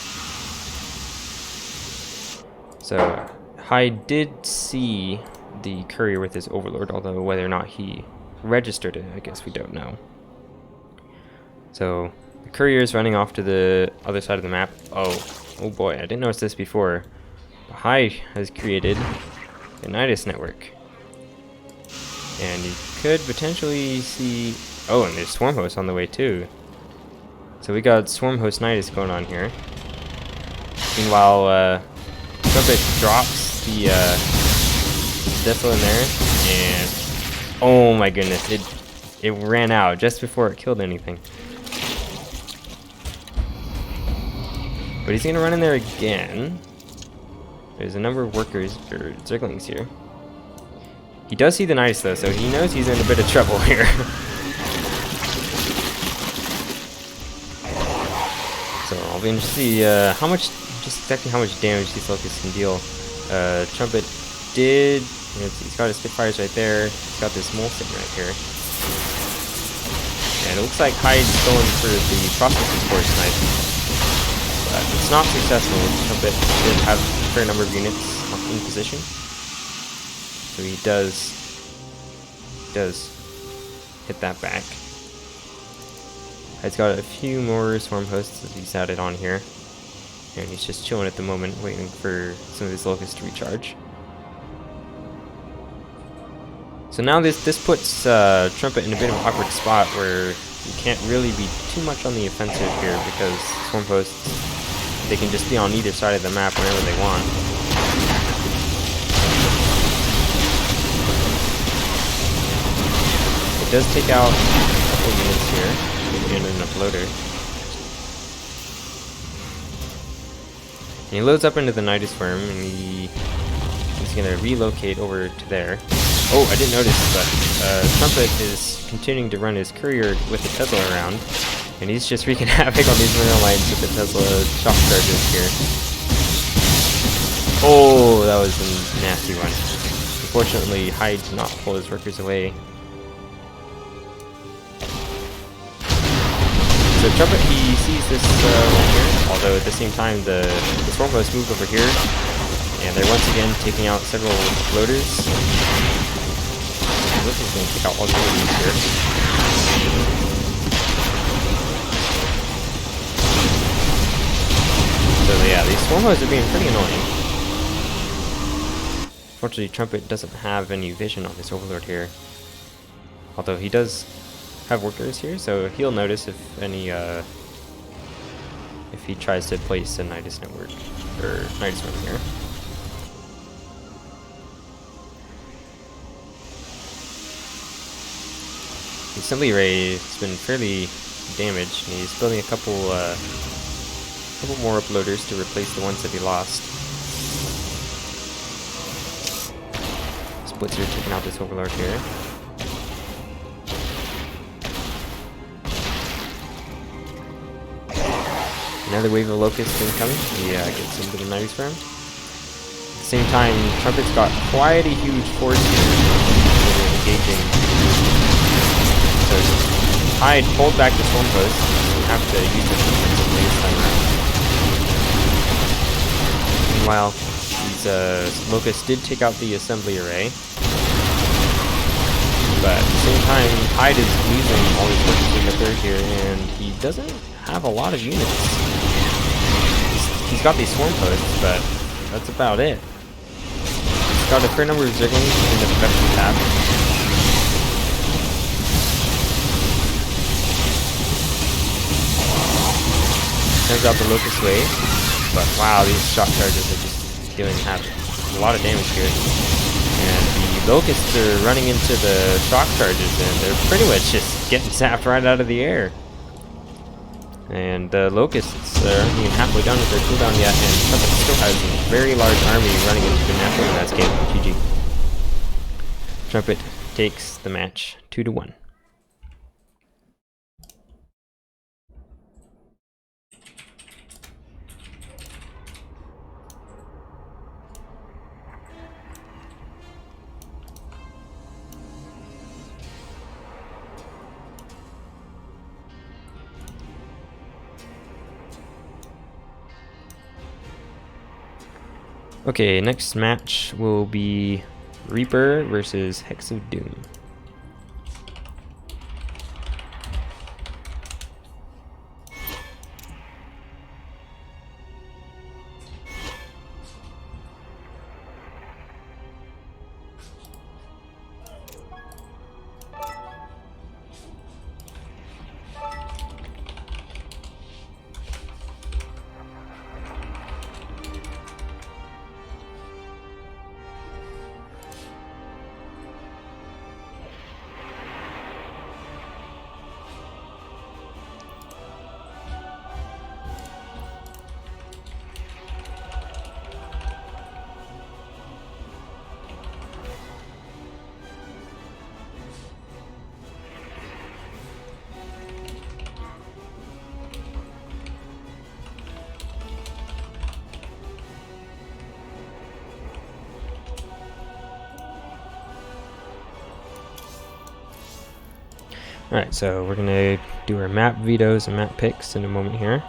So Hyde did see the courier with his Overlord, although whether or not he registered it, I guess we don't know. So the courier is running off to the other side of the map. Oh boy, I didn't notice this before. But Hyde has created a Nidus network. And you could potentially see... Oh, and there's Swarm Host on the way too. So we got Swarm Host Nidus going on here. Meanwhile, Trumpet drops the Deathful in there, and oh my goodness, it ran out just before it killed anything. But he's gonna run in there again. There's a number of workers, or Zerglings here. He does see the Nidus though, so he knows he's in a bit of trouble here. So I'll be interested to see how much, just exactly how much damage these Locusts can deal. Trumpet did, he's got his Spitfires right there. He's got this Mole sitting right here. And it looks like Hyde's going for the Processing Force Snipe. But it's not successful. Trumpet did have a fair number of units in position. So he does hit that back. He's got a few more Swarm Hosts that he's added on here. And he's just chilling at the moment, waiting for some of his Locusts to recharge. So now this puts Trumpet in a bit of an awkward spot where he can't really be too much on the offensive here because Swarm Hosts they can just be on either side of the map whenever they want. It does take out a couple units here, Genin and a floater. And he loads up into the Nidus Worm, and he's gonna relocate over to there. Oh, I didn't notice, but Trumpet is continuing to run his courier with the Tesla around, and he's just wreaking havoc on these Marine lines with the Tesla shock charges here. Oh, that was a nasty one. Unfortunately, Hyde did not pull his workers away. So Trumpet, he sees this one here, although at the same time the Swarm Host moved over here, and they're once again taking out several floaters. This is going to take out all the enemies here. So yeah, these Swarm Hosts are being pretty annoying. Fortunately, Trumpet doesn't have any vision on this Overlord here, although he does have workers here, so he'll notice if any if he tries to place a Nidus network or Nidus Worm here. The assembly array has been fairly damaged, and he's building a couple more uploaders to replace the ones that he lost. Splits are taking out this Overlord here. Another wave of locusts incoming. Yeah, gets into the Nidus Worm. At the same time, Trumpet's got quite a huge force here engaging. So Hyde pulled back the Swarm Host. We have to use it defensively this time around. Meanwhile, these locusts did take out the assembly array. But at the same time, Hyde is losing all his workers in the third here, and he doesn't have a lot of units. He's got these Swarm Posts, but that's about it. He's got a fair number of Zerglings in the production tab. Turns out the Locust Wave, but wow, these shock charges are just doing a lot of damage here. And the Locusts are running into the shock charges, and they're pretty much just getting zapped right out of the air. And the Locusts aren't even halfway done with their cooldown yet, and Trumpet still has a very large army running into the natural landscape. GG. Trumpet takes the match 2-1. Okay, next match will be Reaper versus Hex of Doom. Alright, so we're gonna do our map vetoes and map picks in a moment here.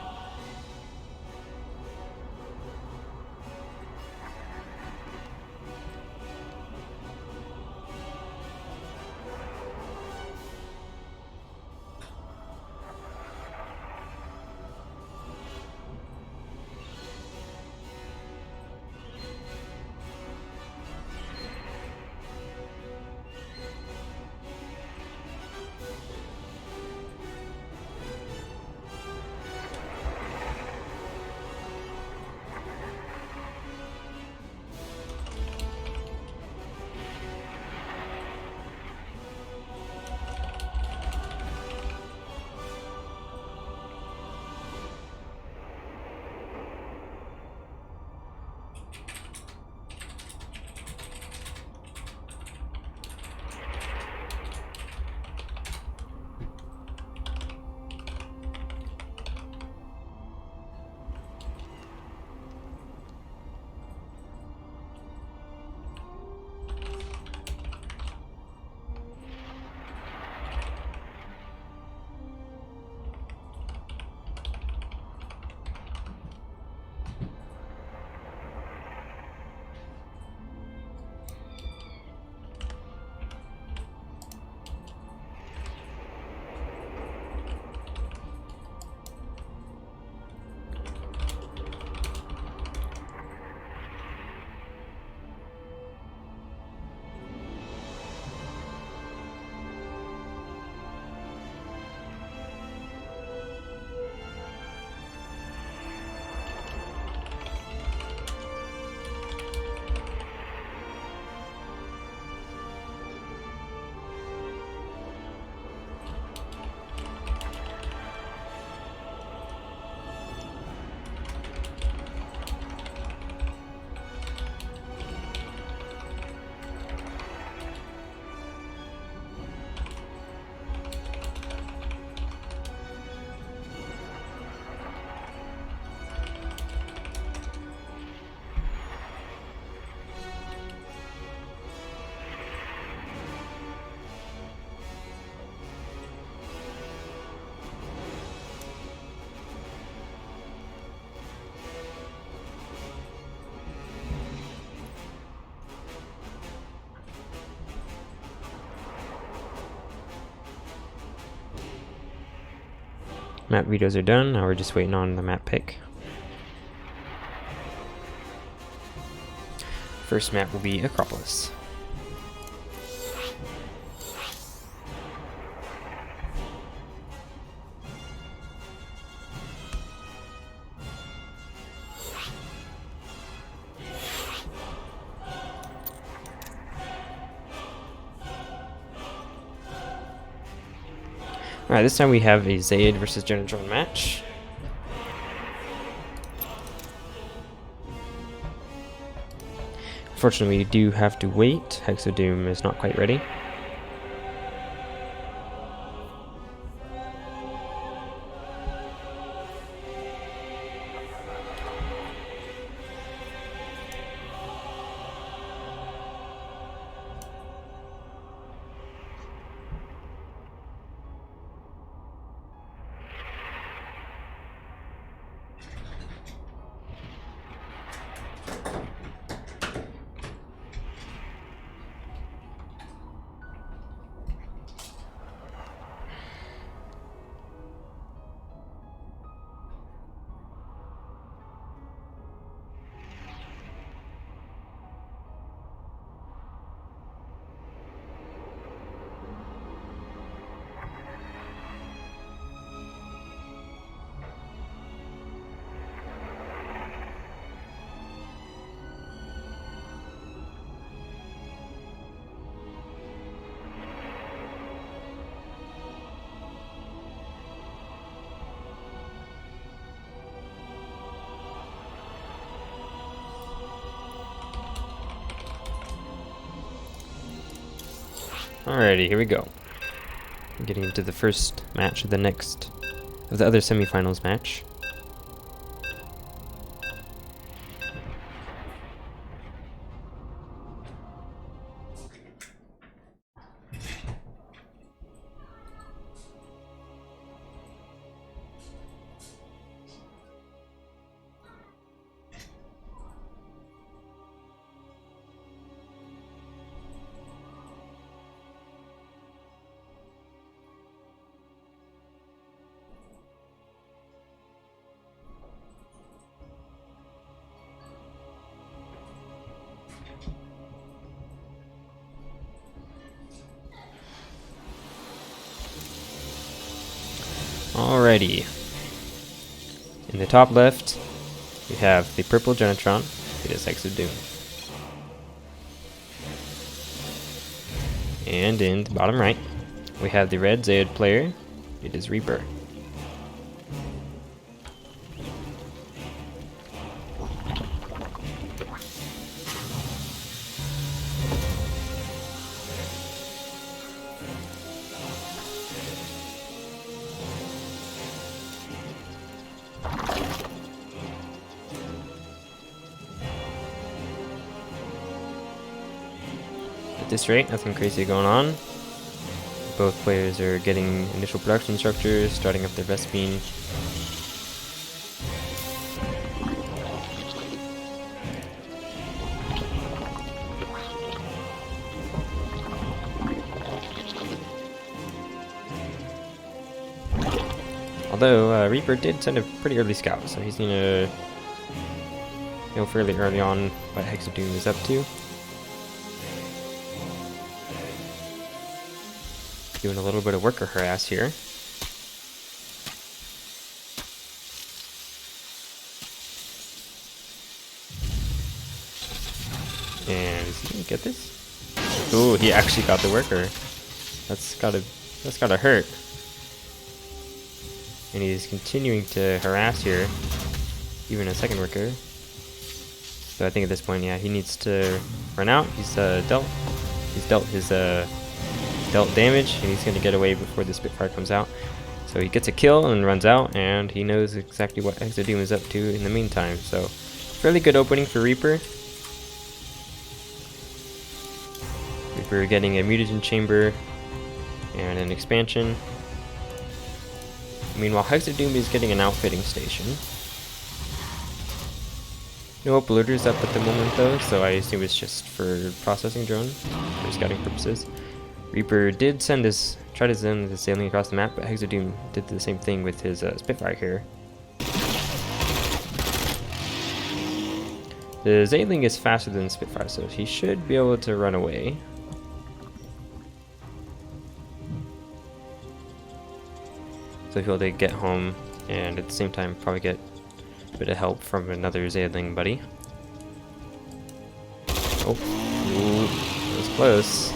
Map videos are done. Now we're just waiting on the map pick. First map will be Acropolis. Alright, this time we have a Zayd versus Genin Tron match. Unfortunately, we do have to wait. Hex of Doom is not quite ready. Alrighty, here we go. Getting into the first match of the other semifinals match. Alrighty. In the top left, we have the purple Genitron. It is Hex of Doom. And in the bottom right, we have the red Zayd player. It is Reaper. At this rate, nothing crazy going on. Both players are getting initial production structures, starting up their Vespine. Although Reaper did send a pretty early scout, so he's gonna know fairly early on what Hex of Doom is up to. Doing a little bit of worker harass here. And is he gonna get this? Ooh, he actually got the worker. That's gotta hurt. And he's continuing to harass here, even a second worker. So I think at this point, yeah, he needs to run out. He's dealt his dealt damage, and he's going to get away before the Spitfire comes out. So he gets a kill and runs out, and he knows exactly what Hex of Doom is up to in the meantime. So fairly good opening for Reaper. Reaper getting a mutagen chamber and an expansion. Meanwhile, Hex of Doom is getting an outfitting station. No uploaders up at the moment though, so I assume it's just for processing drone, for scouting purposes. Reaper did try to send this alien across the map, but Hex of Doom did the same thing with his Spitfire here. The Zerg is faster than Spitfire, so he should be able to run away. So he'll be able to get home, and at the same time probably get a bit of help from another Zerg buddy. Oh, ooh, that was close.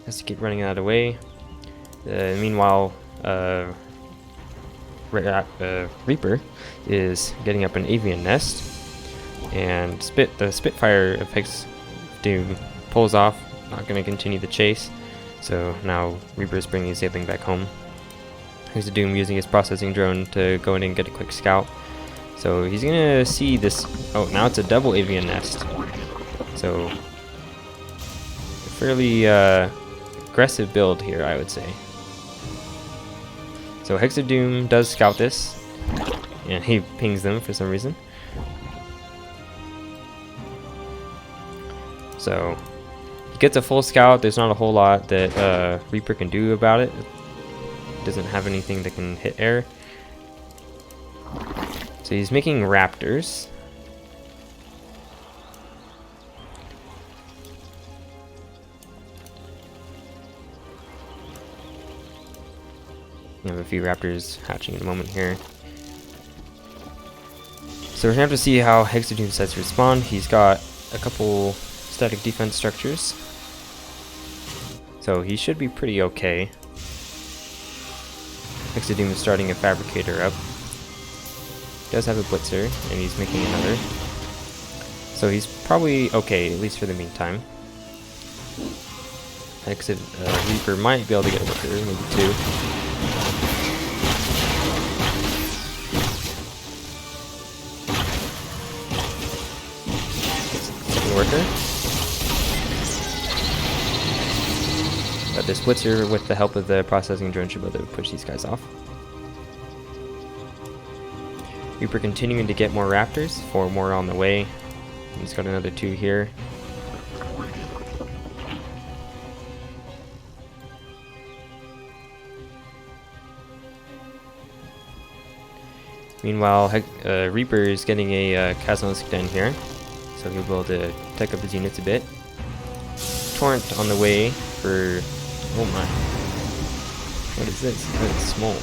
Has to keep running out of the way. Meanwhile, Reaper is getting up an avian nest, and the Spitfire of Hex of Doom pulls off, not going to continue the chase. So now Reaper is bringing his Zerg back home. Hex of Doom using his processing drone to go in and get a quick scout. So he's going to see this. Oh, now it's a double avian nest. So a fairly aggressive build here, I would say. So Hex of Doom does scout this, and he pings them for some reason. So he gets a full scout. There's not a whole lot that Reaper can do about it. Doesn't have anything that can hit air. So he's making raptors. We have a few raptors hatching in a moment here. So we're gonna have to see how Hex of Doom decides to respond. He's got a couple static defense structures, so he should be pretty okay. Hex of Doom is starting a fabricator up. He does have a blitzer, and he's making another. So he's probably okay, at least for the meantime. Hex of Reaper might be able to get a worker, maybe two. Worker. But this blitzer, with the help of the processing drone, should be able to push these guys off. Reaper continuing to get more raptors, 4 more on the way. He's got another 2 here. Meanwhile, Reaper is getting a Chasmos den here, so he'll be able to tech up his units a bit. Torrent on the way for... oh my. What is this? Oh, it's small.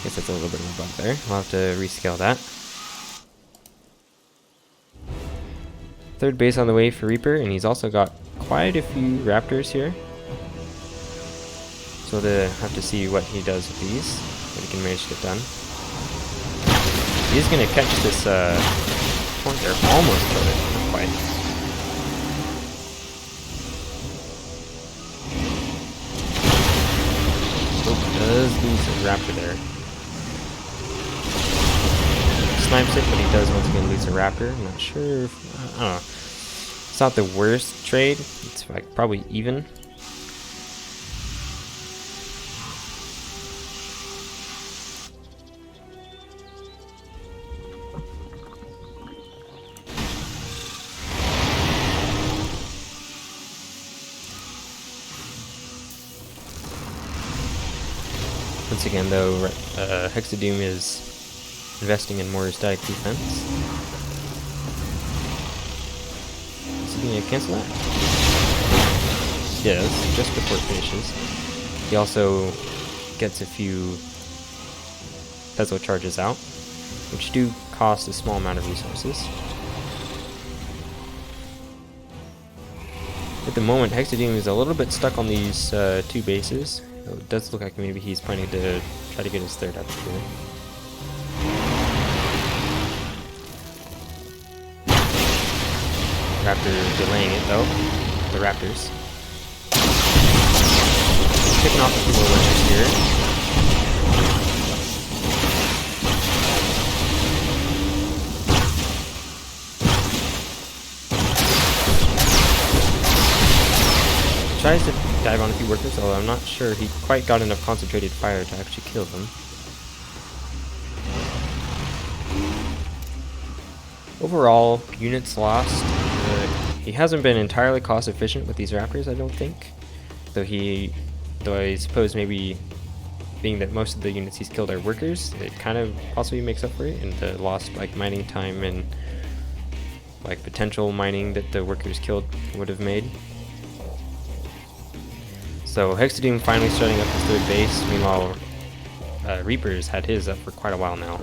Guess that's a little bit of a bug there. I'll have to rescale that. Third base on the way for Reaper, and he's also got quite a few raptors here. So we'll have to see what he does with these, what he can manage to get done. He's going to catch this torrent there. Almost killed it. Not quite. Oh, does lose a raptor there. Snipes it, but he does once again lose a raptor. I'm not sure if... I don't know. It's not the worst trade. It's like probably even. Once again, though, Hex of Doom is investing in more static defense. Is he going to cancel that? Yes, just before it finishes. He also gets a few Pezzo charges out, which do cost a small amount of resources. At the moment, Hex of Doom is a little bit stuck on these 2 bases. It does look like maybe he's planning to try to get his third up here. Raptor delaying it though. The Raptors. Picking off a few more witches here. Tries to dive on a few workers, although I'm not sure he quite got enough concentrated fire to actually kill them. Overall, units lost. he hasn't been entirely cost efficient with these Raptors, I don't think. Though I suppose maybe being that most of the units he's killed are workers, it kind of possibly makes up for it in the lost like mining time and like potential mining that the workers killed would have made. So Hex of Doom finally starting up his third base. Meanwhile, Reaper's had his up for quite a while now.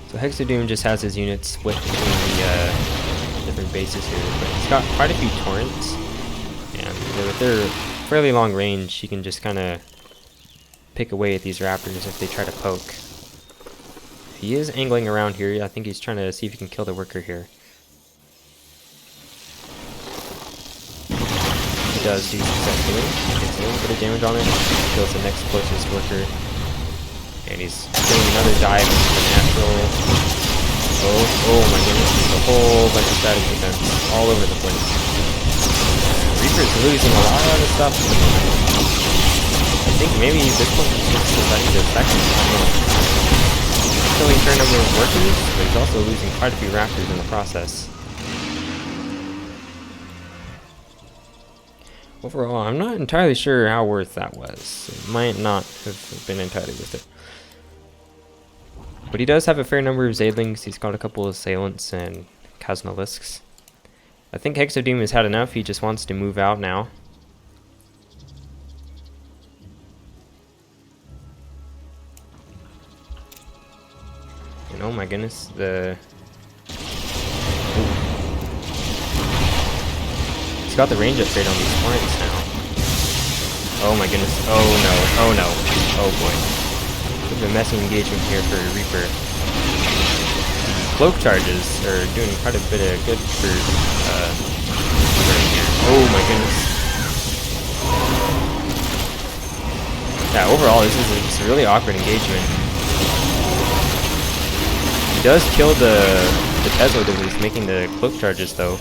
So Hex of Doom just has his units split between the different bases here, but he's got quite a few torrents, and with their fairly long range, he can just kind of pick away at these Raptors if they try to poke. He is angling around here. I think he's trying to see if he can kill the worker here. He does do successfully. Gets a little bit of damage on it. Kills the next closest worker. And he's doing another dive into the natural. Oh my goodness. There's a whole bunch of static defense all over the place. Reaper's losing a lot of stuff at the moment. I think maybe this one is just deciding to attack him. I don't know. Killing a fair number of workers, but he's also losing quite a few Raptors in the process. Overall, I'm not entirely sure how worth that was. It might not have been entirely worth it. But he does have a fair number of Zaidlings. He's got a couple of Assailants and Kaznolisks. I think Hex of Doom has had enough. He just wants to move out now. And oh my goodness, he's got the range upgrade on these torrents now. Oh my goodness, oh no, oh no, oh boy. Bit of a messy engagement here for Reaper. Cloak charges are doing quite a bit of good for here. Oh my goodness. Yeah, overall this is a really awkward engagement. He does kill the Tesla that was making the cloak charges though.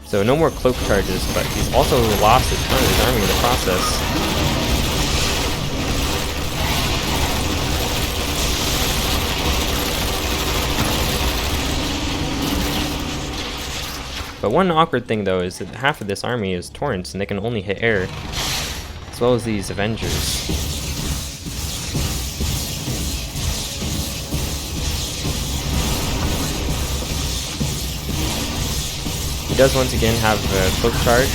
So no more cloak charges, but he's also lost a ton of his army in the process. But one awkward thing though is that half of this army is torrents and they can only hit air, as well as these Avengers. He does once again have a cloak charge,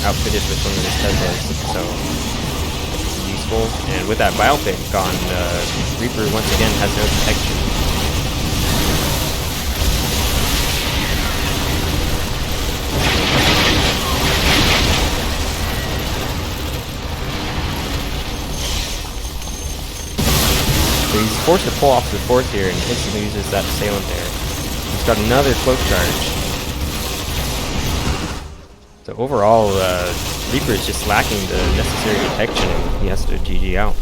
outfitted with one of his Teslas, so useful. And with that biopic gone, Reaper once again has no protection. So he's forced to pull off the fourth here and instantly uses that assailant there. He's got another cloak charge. So overall, Reaper is just lacking the necessary protection and he has to GG out.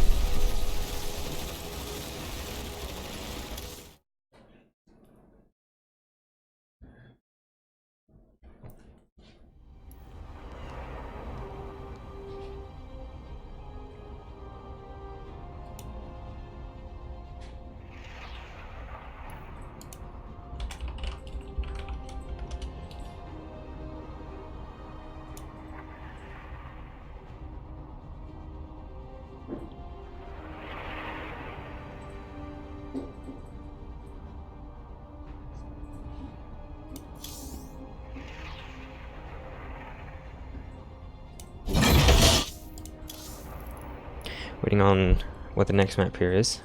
Waiting on what the next map here is.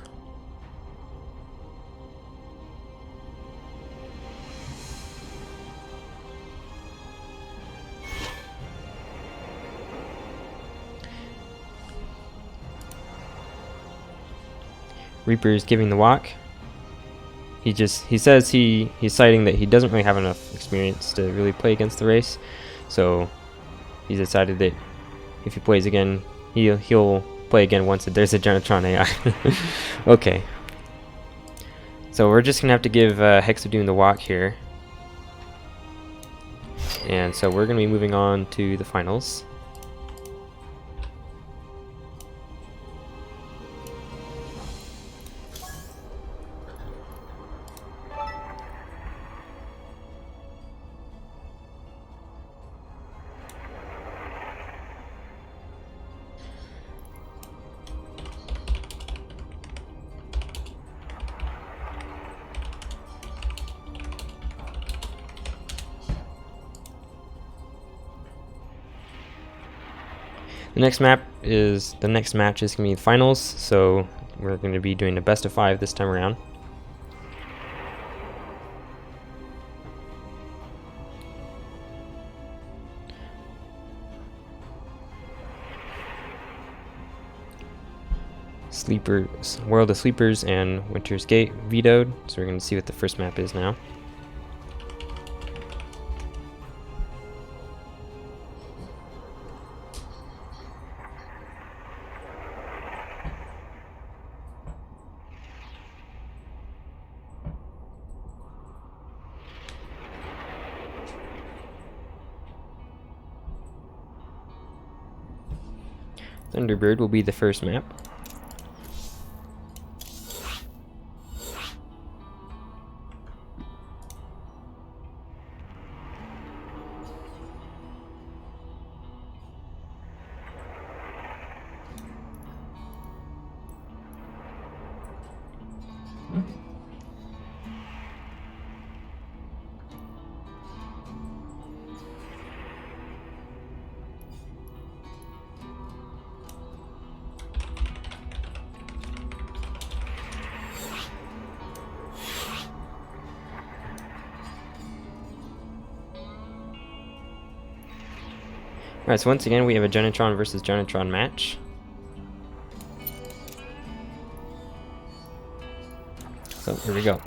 Reaper is giving the walk. He says he's citing that he doesn't really have enough experience to really play against the race, so he's decided that if he plays again, he'll play again once there's a Tron AI. Okay. So we're just gonna have to give Hex of Doom the walk here. And so we're gonna be moving on to the finals. The next match is going to be the finals, so we're going to be doing a best of 5 this time around. Sleepers, World of Sleepers and Winter's Gate vetoed, so we're going to see what the first map is now. Thunderbird will be the first map. Alright, so once again we have a Genitron versus Genitron match. So here we go.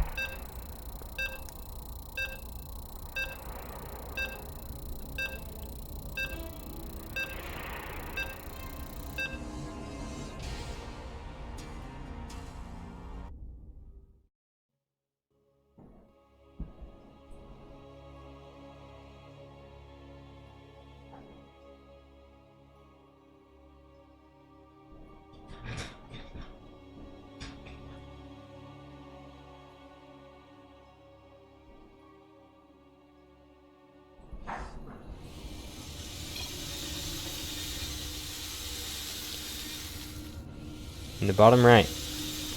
In the bottom right,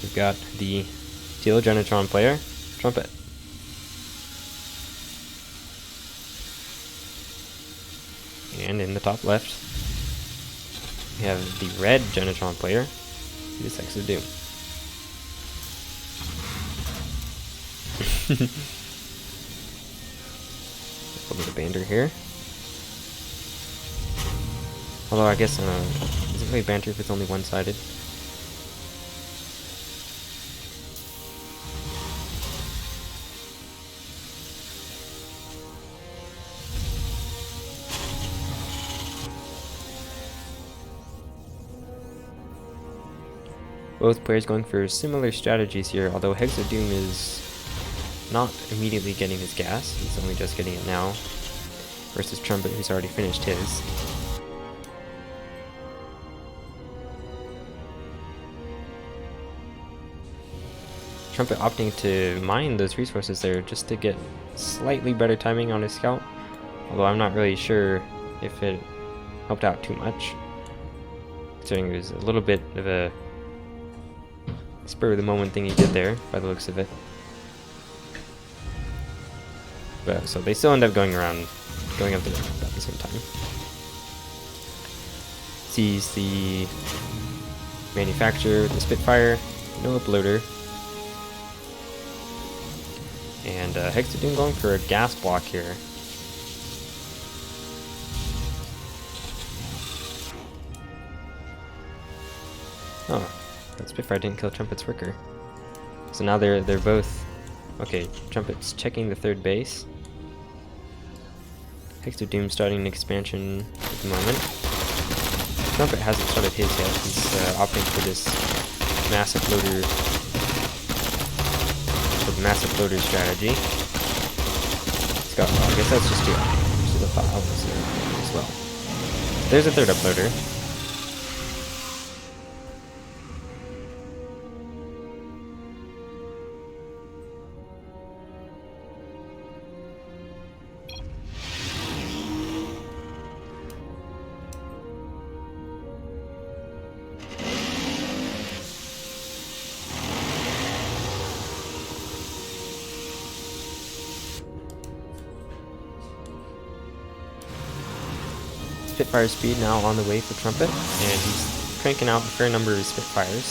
we've got the Teal Genitron player, Trumpet. And in the top left, we have the red Genitron player, this Hex of Doom. A little banter here. Although I guess, is it really banter if it's only one-sided? Both players going for similar strategies here, although Hex of Doom is not immediately getting his gas, he's only just getting it now, versus Trumpet, who's already finished his. Trumpet opting to mine those resources there just to get slightly better timing on his scout, although I'm not really sure if it helped out too much, considering it was a little bit of a spur of the moment thing he did there, by the looks of it. But so they still end up going up the ramp at the same time. Sees the manufacturer with the Spitfire, no uploader, and Hex of Doom going for a gas block here. Oh. That Spitfire didn't kill Trumpet's worker. So now they're both... Okay, Trumpet's checking the third base. Hex of Doom starting an expansion at the moment. Trumpet hasn't started his yet. He's opting for this massive loader... strategy. He's got... Well, I guess that's just two uploaders to the files as well. There's a third uploader. Spitfire speed now on the way for Trumpet, and he's cranking out a fair number of Spitfires.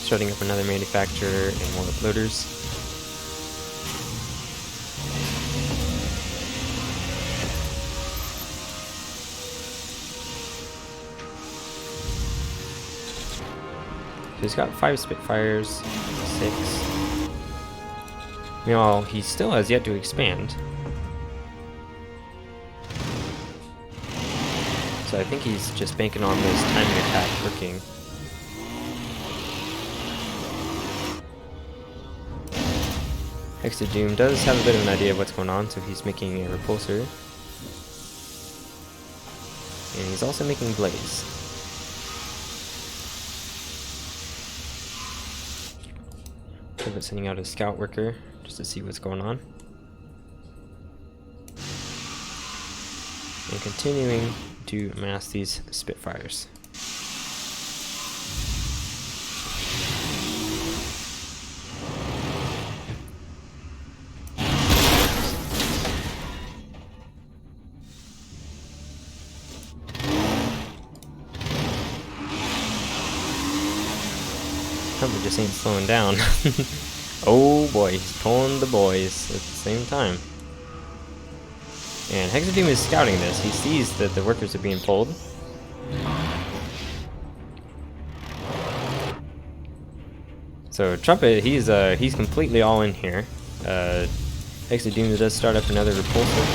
Starting up another manufacturer and more uploaders. So he's got 5 Spitfires, 6. Meanwhile, he still has yet to expand. So I think he's just banking on this timing attack working. Hex of Doom does have a bit of an idea of what's going on, so he's making a repulsor. And he's also making Blaze. But sending out a scout worker just to see what's going on. And continuing to mass these Spitfires. Trumpet just ain't slowing down. Oh boy, he's pulling the boys at the same time. And Hex of Doom is scouting this. He sees that the workers are being pulled. So Trumpet, he's completely all in here. Hex of Doom does start up another repulsor.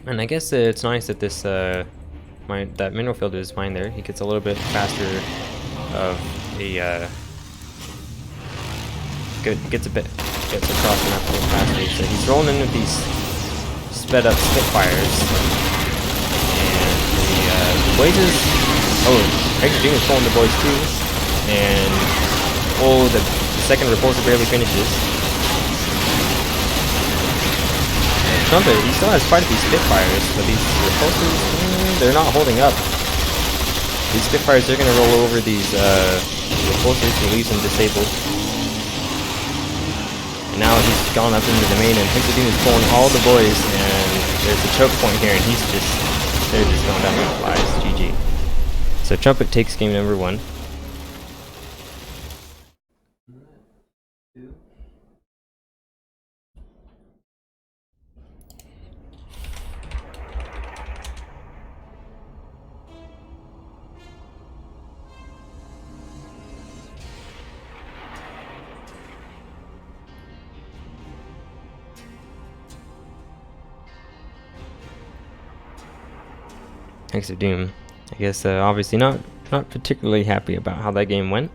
And I guess it's nice that this that mineral field is mined there. He gets a little bit faster of a gets across the map a little faster. So he's rolling in with these sped up Spitfires. And the blazes, oh, Hex of Doom is pulling the boys too. And oh, the second repulsor barely finishes. Trumpet, he still has quite a few Spitfires, but these repulsors, they're not holding up. These Spitfires are going to roll over these repulsors and leave them disabled. And now he's gone up into the main, and Hex of Doom is pulling all the boys, and there's a choke point here, and they're just going down like flies. GG. So Trumpet takes game number 1. Hex of Doom, I guess obviously not particularly happy about how that game went.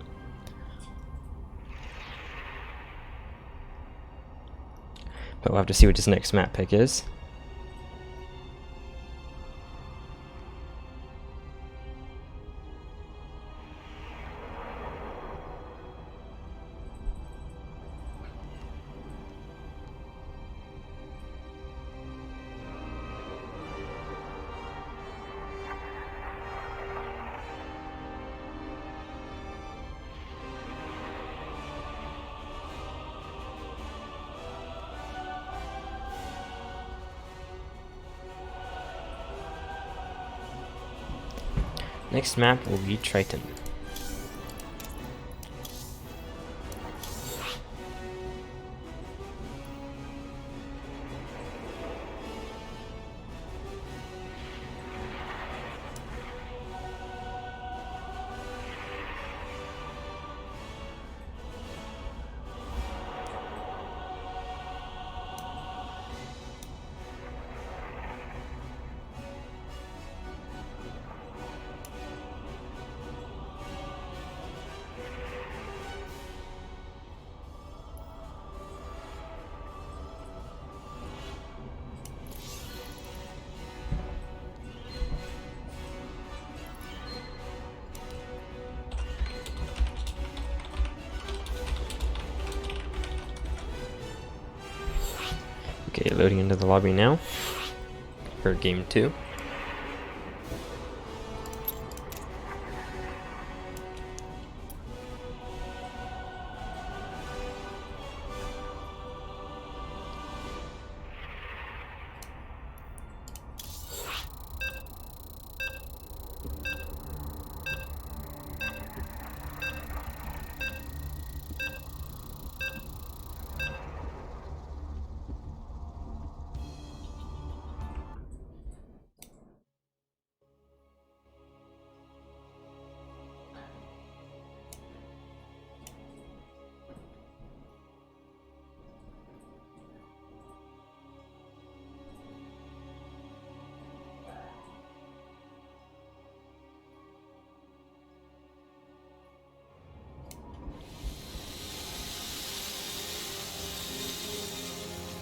But we'll have to see what his next map pick is. Next map will be Triton. Okay, loading into the lobby now for game 2.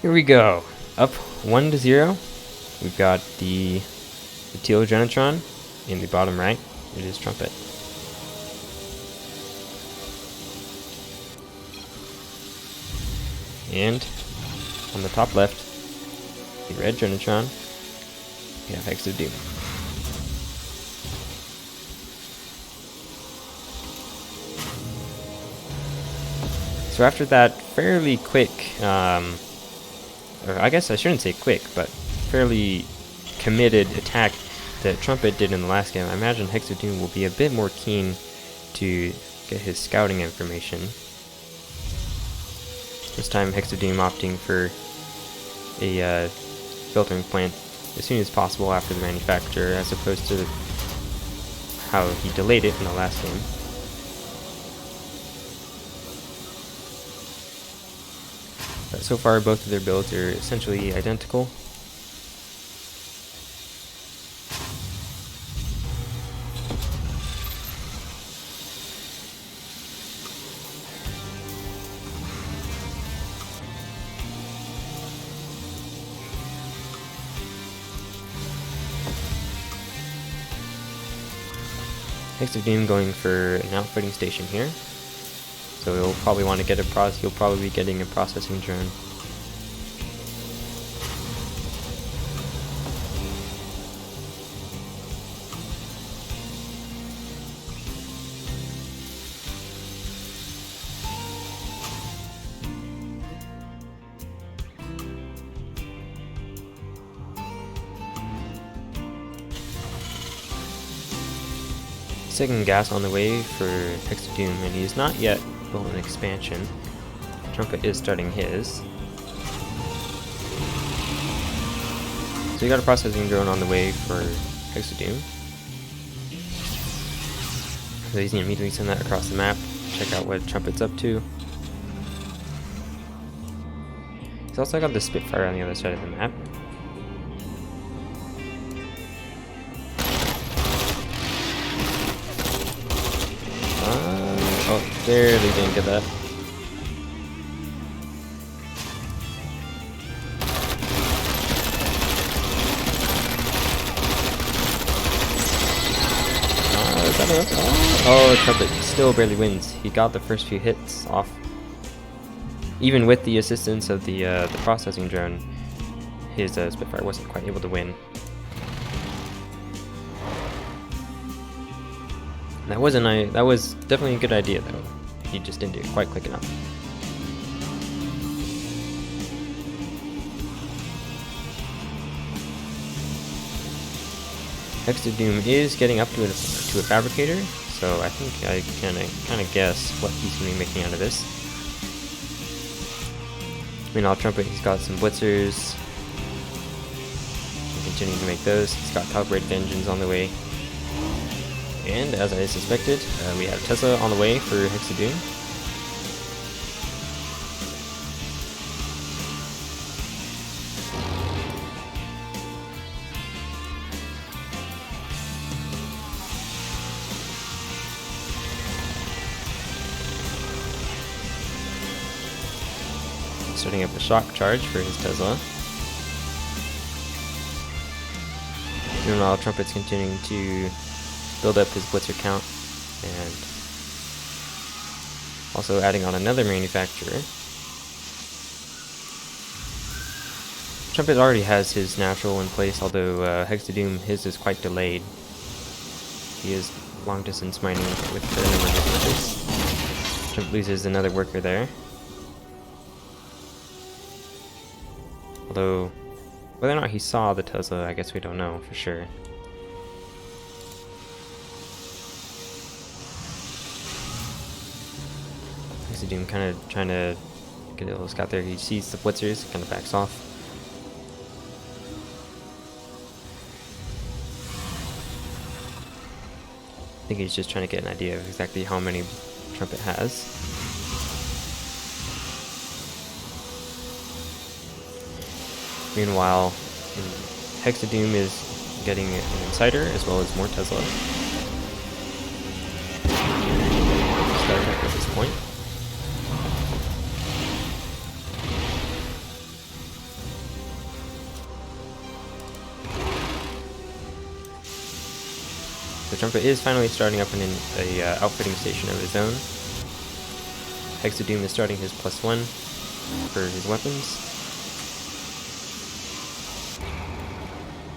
Here we go. Up 1-0. We've got the teal Genitron in the bottom right. It is Trumpet. And on the top left, the red Genitron, we have Hex of Doom. So after that fairly quick, or I guess I shouldn't say quick, but fairly committed attack that Trumpet did in the last game, I imagine Hex of Doom will be a bit more keen to get his scouting information. This time Hex of Doom opting for a filtering plant as soon as possible after the manufacture, as opposed to how he delayed it in the last game. But so far both of their builds are essentially identical. Hex of Doom going for an outfitting station here, so he'll probably want to get he'll probably be getting a processing drone. Second gas on the way for Hex of Doom, and he is not yet built an expansion. Trumpet is starting his. So we got a processing drone on the way for Hex of Doom. So he's going to immediately send that across the map, check out what Trumpet's up to. He's also got the Spitfire on the other side of the map. Oh, barely didn't get that. Is that enough? Oh, Trumpet still barely wins. He got the first few hits off. Even with the assistance of the processing drone, his Spitfire wasn't quite able to win. That was definitely a good idea though. He just didn't do it quite quick enough. Hex of Doom is getting up to a fabricator, so I think I kind of guess what he's going to be making out of this. Meanwhile, Trumpet, he's got some blitzers. He's continuing to make those. He's got calibrated engines on the way. And as I suspected, we have Tesla on the way for Hex of Doom. Starting up a shock charge for his Tesla. Meanwhile, Trumpet's continuing to build up his blitzer count, and also adding on another manufacturer. Trumpet already has his natural in place, although Hex of Doom, his is quite delayed. He is long distance mining with the number of blitzers. Trumpet loses another worker there. Although, whether or not he saw the Tesla, I guess we don't know for sure. Hex of Doom kind of trying to get a little scout there. He sees the blitzers, kind of backs off. I think he's just trying to get an idea of exactly how many Trumpet has. Meanwhile, Hex of Doom is getting an Insider as well as more Tesla. Start at this point. So Trumpet is finally starting up an outfitting station of his own. Hex of Doom is starting his +1 for his weapons.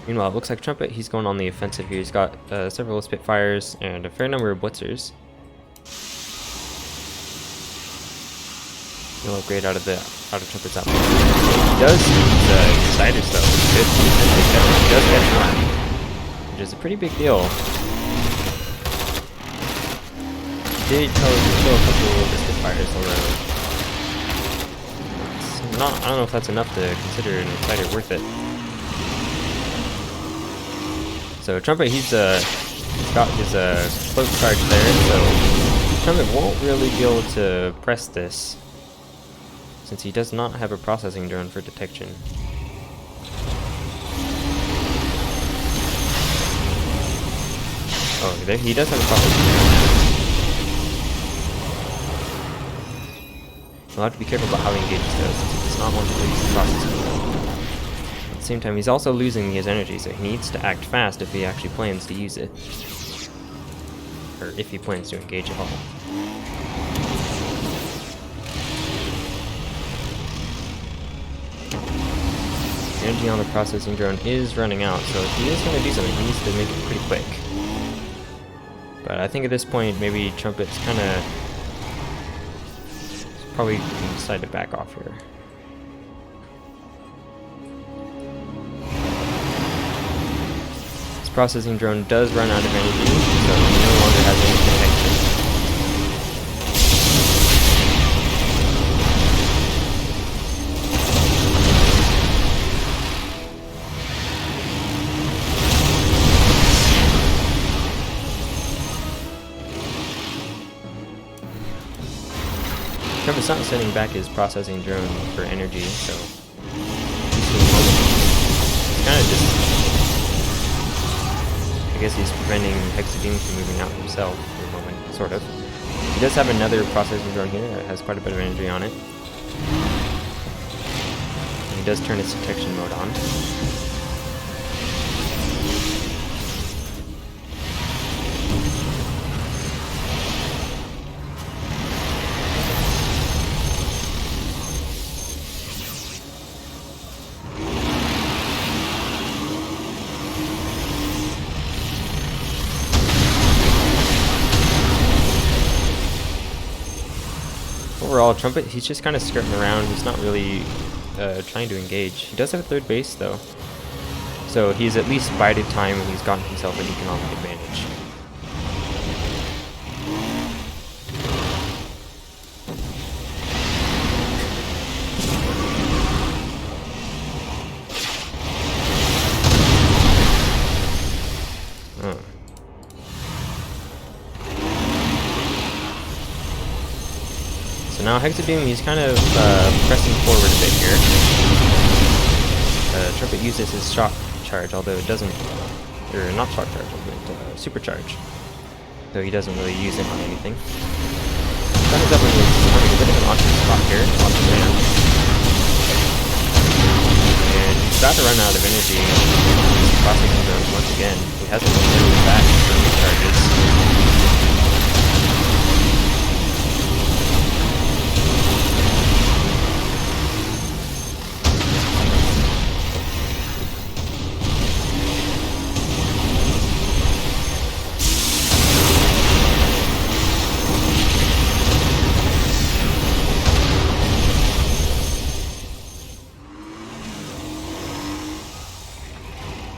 Meanwhile, it looks like Trumpet, he's going on the offensive here. He's got several Spitfires and a fair number of Blitzers. No upgrade out of Trumpet's outfit. He does use Exciders though. Good. He does get one, which is a pretty big deal. He did kill a couple of the Spitfires, although it's not. I don't know if that's enough to consider an Exciter worth it. So Trumpet, he's got his cloak charge there, so Trumpet won't really be able to press this, since he does not have a processing drone for detection. Oh, there he does have a processing drone. He'll have to be careful about how he engages those, since he does not want to lose the processing drone. At the same time, he's also losing his energy, so he needs to act fast if he actually plans to use it. Or if he plans to engage at all. Energy on the processing drone is running out, so if he is going to do something, he needs to make it pretty quick. But I think at this point, maybe Trumpet's probably going to decide to back off here. This processing drone does run out of energy, so he no longer has any protection. Trumpet's not sending back his processing drone for energy, so he's kind of just, I guess he's preventing Hex of Doom from moving out himself for the moment, sort of. He does have another processing drone here that has quite a bit of energy on it. And he does turn its detection mode on. Overall, Trumpet, he's just kind of skirting around. He's not really trying to engage. He does have a third base, though. So he's at least bided time and he's gotten himself an economic advantage. So now Hex of Doom, he's kind of pressing forward a bit here. Trumpet uses his shock charge, although it doesn't, or not shock charge, but supercharge. Though he doesn't really use it on anything. Tron is definitely having a bit of an awkward spot here, off the land. And he's about to run out of energy. He's processing drones once again. He hasn't been really back from his charges.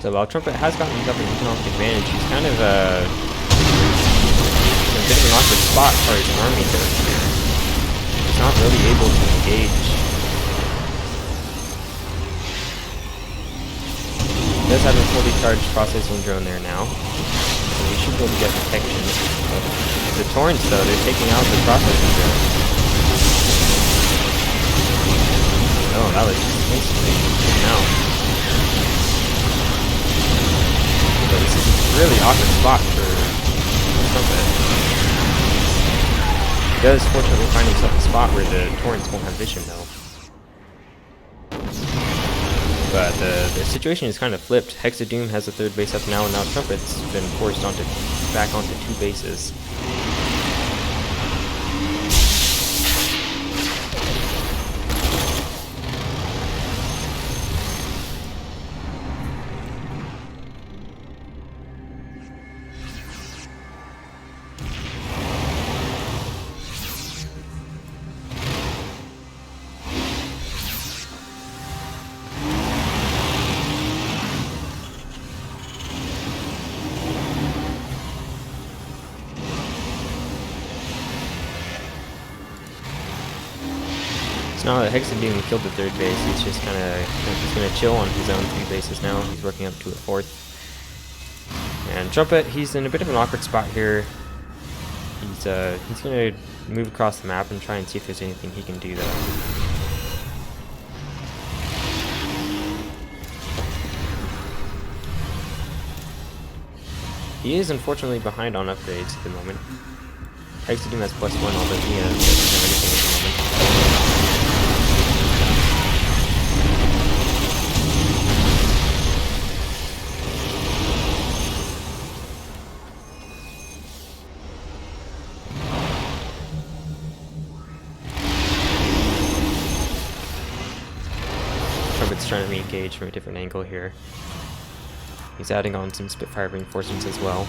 So while Trumpet has gotten himself an economic advantage, he's kind of in a bit of an awkward spot for his army goes here. He's not really able to engage. He does have a fully charged processing drone there now, so he should be able to get protection. But the Torrents, though, they're taking out the processing drone. Oh, that was just instantly taken out. So this is a really awkward spot for Trumpet. He does fortunately find himself a spot where the Torrents won't have vision though. But the situation is kind of flipped. Hex of Doom has a third base up now, and now Trumpet's been forced onto back onto 2 bases. So now that Hex of Doom killed the 3rd base, he's just kind of going to chill on his own 3 bases now. He's working up to a 4th. And Trumpet, he's in a bit of an awkward spot here. He's going to move across the map and try and see if there's anything he can do though. He is unfortunately behind on upgrades at the moment. Hex of Doom has +1, although he doesn't have anything at the moment. Trumpet's trying to re-engage from a different angle here. He's adding on some Spitfire reinforcements as well.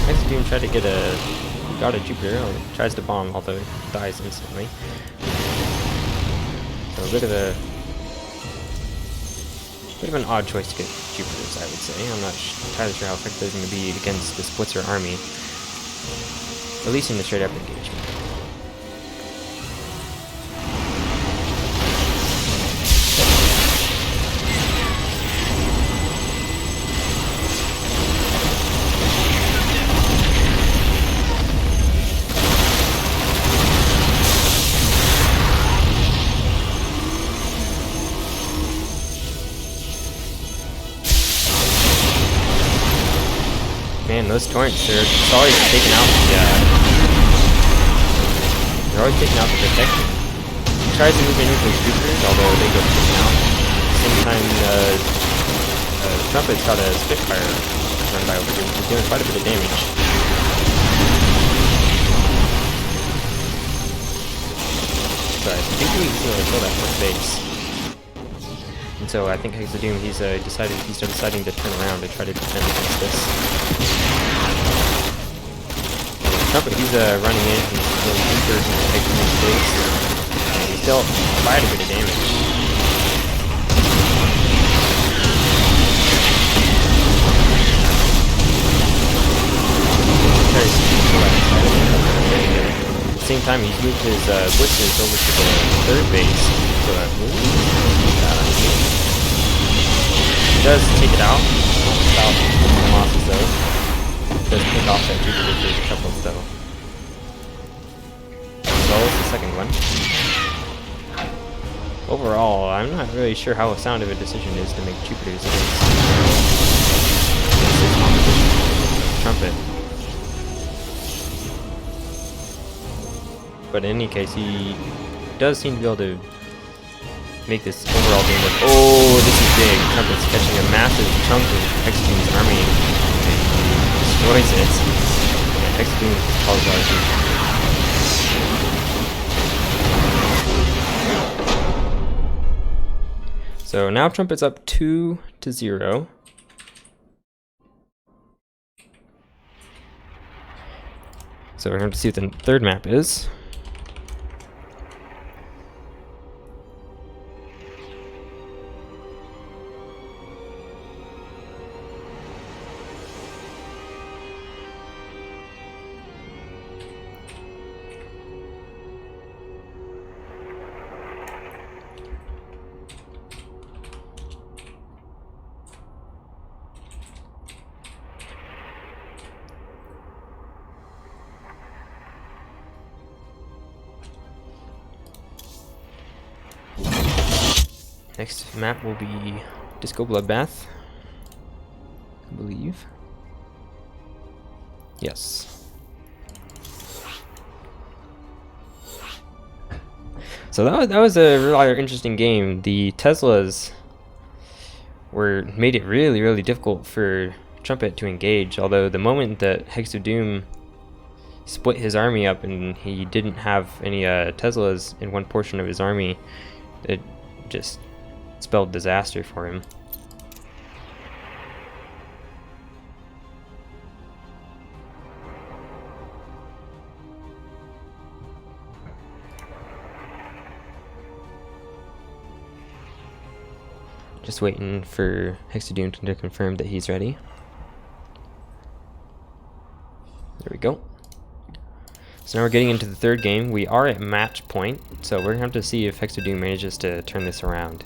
Hex of Doom tried to get got a Jupiter, or tries to bomb, although it dies instantly. So a bit of an odd choice to get Jupiters, I would say. I'm not entirely sure how effective it's going to be against the Splitzer army, at least in the straight up engagement. Man, those torrents, they're always taking out the, they're always taking out the protection. He tries to move in with his Jupiters, although they go taken out. At the same time, Trumpet's got a Spitfire run by over here, which is doing quite a bit of damage. But I think he's going to kill that first base. And so I think Hex of Doom, he's deciding to turn around to try to defend against this. Trumpet, he's running in, he's going deeper into Hex of Doom's base, and he's still quite a bit of damage. At the same time, he's moved his blitzers over to the 3rd base, so he does take it out, without any losses though. He does pick off that Jupiter for a couple though. So that's the second one. Overall, I'm not really sure how sound of a decision is to make Jupiters against his competition, Trumpet. But in any case, he does seem to be able to make this overall game look. Oh, this is big. Trumpet's catching a massive chunk of Hex of Doom's army and destroys it. Yeah, Hex of Doom calls out. So now Trumpet's up 2-0. So we're going to see what the 3rd map is. Next map will be Disco Bloodbath, I believe. Yes. So that was a really interesting game. The Teslas made it really difficult for Trumpet to engage. Although the moment that Hex of Doom split his army up and he didn't have any Teslas in one portion of his army, it just spelled disaster for him. Just waiting for Hex of Doom to confirm that he's ready. There we go. So now we're getting into the third game. We are at match point, so we're gonna have to see if Hex of Doom manages to turn this around.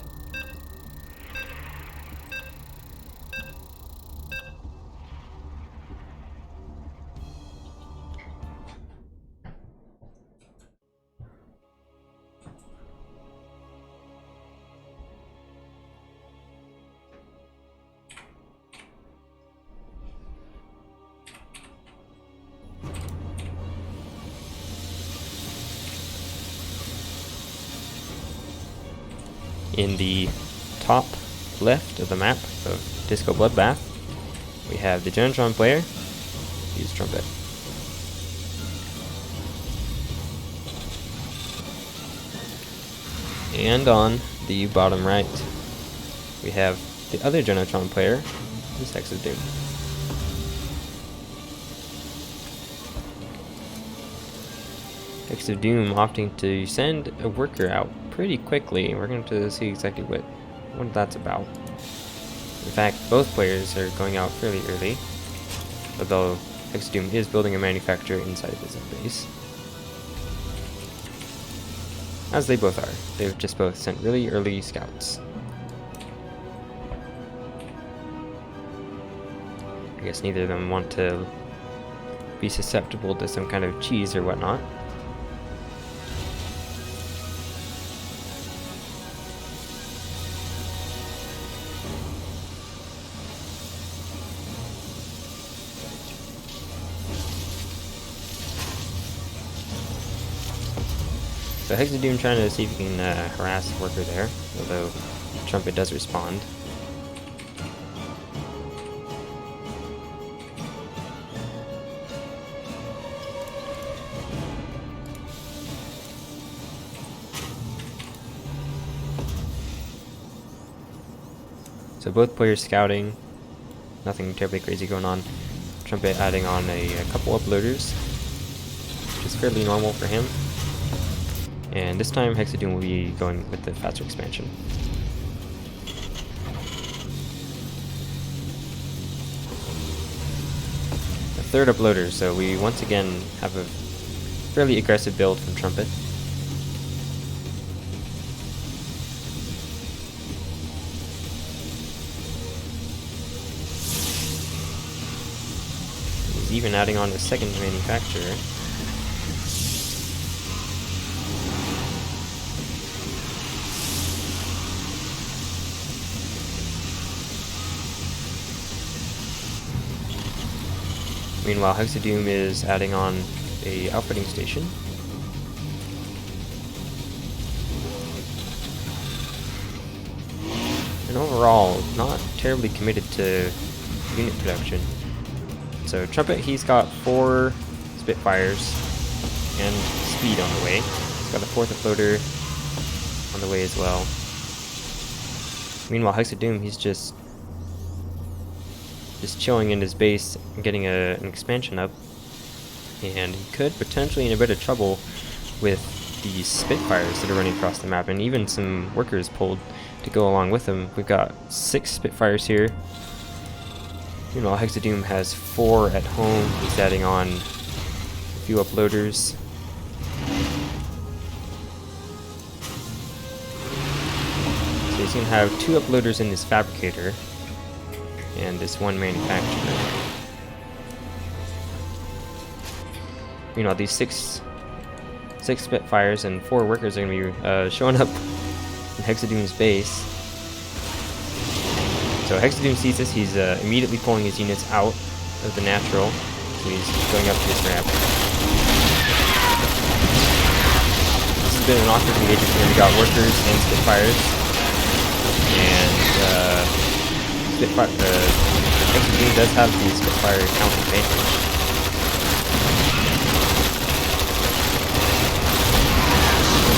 In the top left of the map of Disco Bloodbath, we have the Tron player, use Trumpet. And on the bottom right, we have the other Tron player, who's Hex of Doom. Hex of Doom opting to send a worker out pretty quickly. We're going to see exactly what that's about. In fact, both players are going out fairly early, although Hex of Doom is building a manufacturer inside of his own base. As they both are. They've just both sent really early scouts. I guess neither of them want to be susceptible to some kind of cheese or whatnot. So Hex of Doom trying to see if he can harass the worker there, although Trumpet does respond. So both players scouting, nothing terribly crazy going on. Trumpet adding on a couple uploaders, which is fairly normal for him. And this time Hex of Doom will be going with the faster expansion. A third uploader, so we once again have a fairly aggressive build from Trumpet. He's even adding on a second manufacturer. Meanwhile, Hex of Doom is adding on a outfitting station. And overall, not terribly committed to unit production. So Trumpet, he's got 4 Spitfires and speed on the way. He's got a 4th uploader on the way as well. Meanwhile, Hex of Doom, he's just chilling in his base and getting an expansion up, and he could potentially in a bit of trouble with these Spitfires that are running across the map, and even some workers pulled to go along with them. We've got 6 Spitfires here. Meanwhile, Hex of Doom has 4 at home. He's adding on a few uploaders. So he's going to have 2 uploaders in this fabricator and this 1 manufacturer. Meanwhile, these 6 Spitfires and 4 workers are going to be showing up in Hex of Doom's base. So Hex of Doom sees this, he's immediately pulling his units out of the natural, So he's going up his ramp. This has been an awkward engagement where we got workers and Spitfires. And Hex of Doom does have the Spitfire count advantage.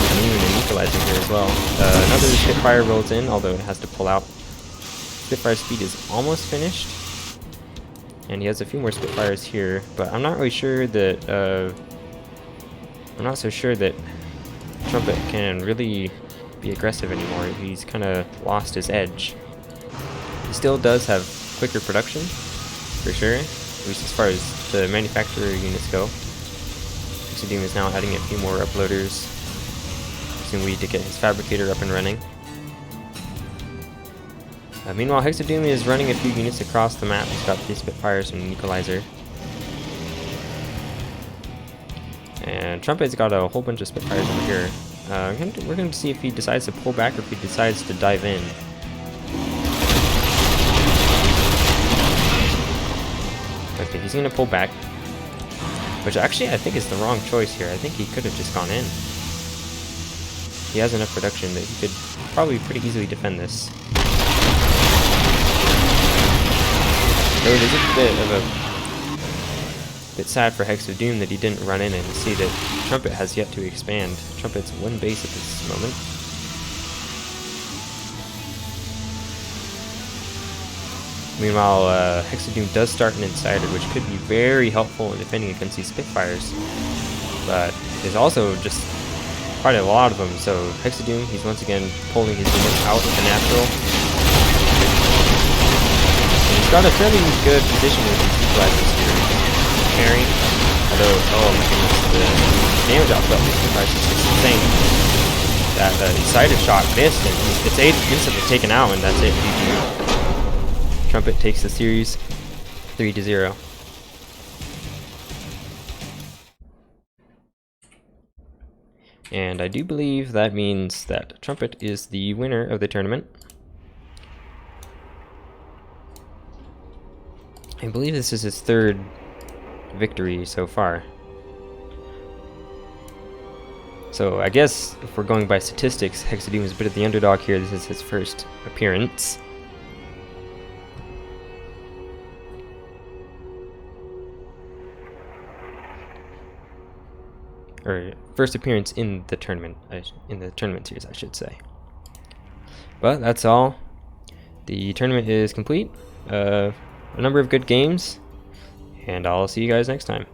And even an equalizer here as well. Another Spitfire rolls in, although it has to pull out. Spitfire speed is almost finished. And he has a few more Spitfires here, but I'm not really sure that I'm not so sure that Trumpet can really be aggressive anymore. He's kind of lost his edge. He still does have quicker production, for sure, at least as far as the manufacturer units go. Hex of Doom is now adding a few more uploaders, presumably to get his fabricator up and running. Meanwhile, Hex of Doom is running a few units across the map. He's got 3 Spitfires and an equalizer. And Trumpet's got a whole bunch of Spitfires over here. We're going to see if he decides to pull back or if he decides to dive in. Okay, he's going to pull back. Which actually I think is the wrong choice here. I think he could have just gone in. He has enough production that he could probably pretty easily defend this. So it is a bit sad for Hex of Doom that he didn't run in and see that Trumpet has yet to expand. Trumpet's 1 base at this moment. Meanwhile, Hex of Doom does start an Insider, which could be very helpful in defending against these Spitfires. But there's also just quite a lot of them, so Hex of Doom, he's once again pulling his units out with the natural. He's got a fairly good position with these equalizers here. Carrying, although, oh my goodness, the damage output of these Spitfires is just insane. That Insider shot missed, and it's instantly taken out, and that's it. GG. Trumpet takes the series 3-0. And I do believe that means that Trumpet is the winner of the tournament. I believe this is his 3rd victory so far. So I guess if we're going by statistics, Hex of Doom is a bit of the underdog here. This is his first appearance. Or first appearance in the tournament, series, I should say. But that's all. The tournament is complete. A number of good games, and I'll see you guys next time.